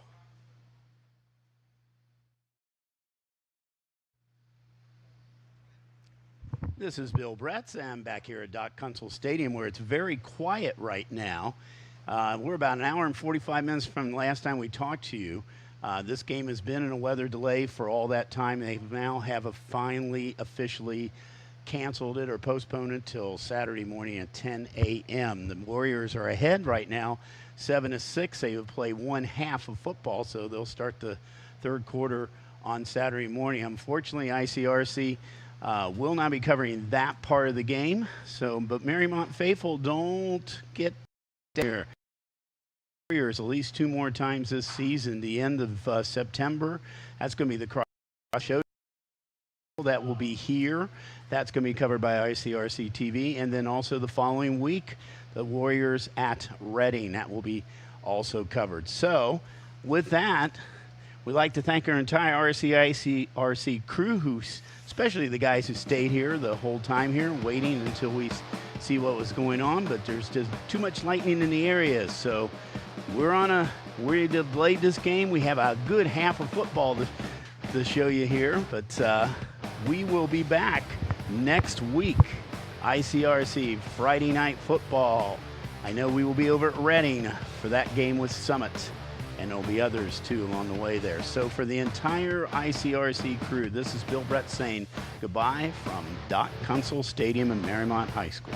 This is Bill Bretz. I'm back here at Doc Kunsel Stadium where it's very quiet right now. We're about an hour and 45 minutes from the last time we talked to you. This game has been in a weather delay for all that time. They now have finally officially canceled it or postponed it till Saturday morning at 10 a.m. The Warriors are ahead right now, 7-6. They will play one half of football, so they'll start the third quarter on Saturday morning. Unfortunately, ICRC will not be covering that part of the game. But Mariemont faithful, don't get there. Warriors at least 2 more times this season. The end of September, that's going to be the cross show. That will be here. That's going to be covered by ICRC-TV. And then also the following week, the Warriors at Reading. That will be also covered. So with that, we'd like to thank our entire ICRC crew, especially the guys who stayed here the whole time here, waiting until we see what was going on. But there's just too much lightning in the area. So we delayed this game. We have a good half of football to show you here. But we will be back next week. ICRC Friday Night Football. I know we will be over at Reading for that game with Summit, and there'll be others too along the way there. So for the entire ICRC crew, this is Bill Brett saying goodbye from Doc Kunsel Stadium and Mariemont High School.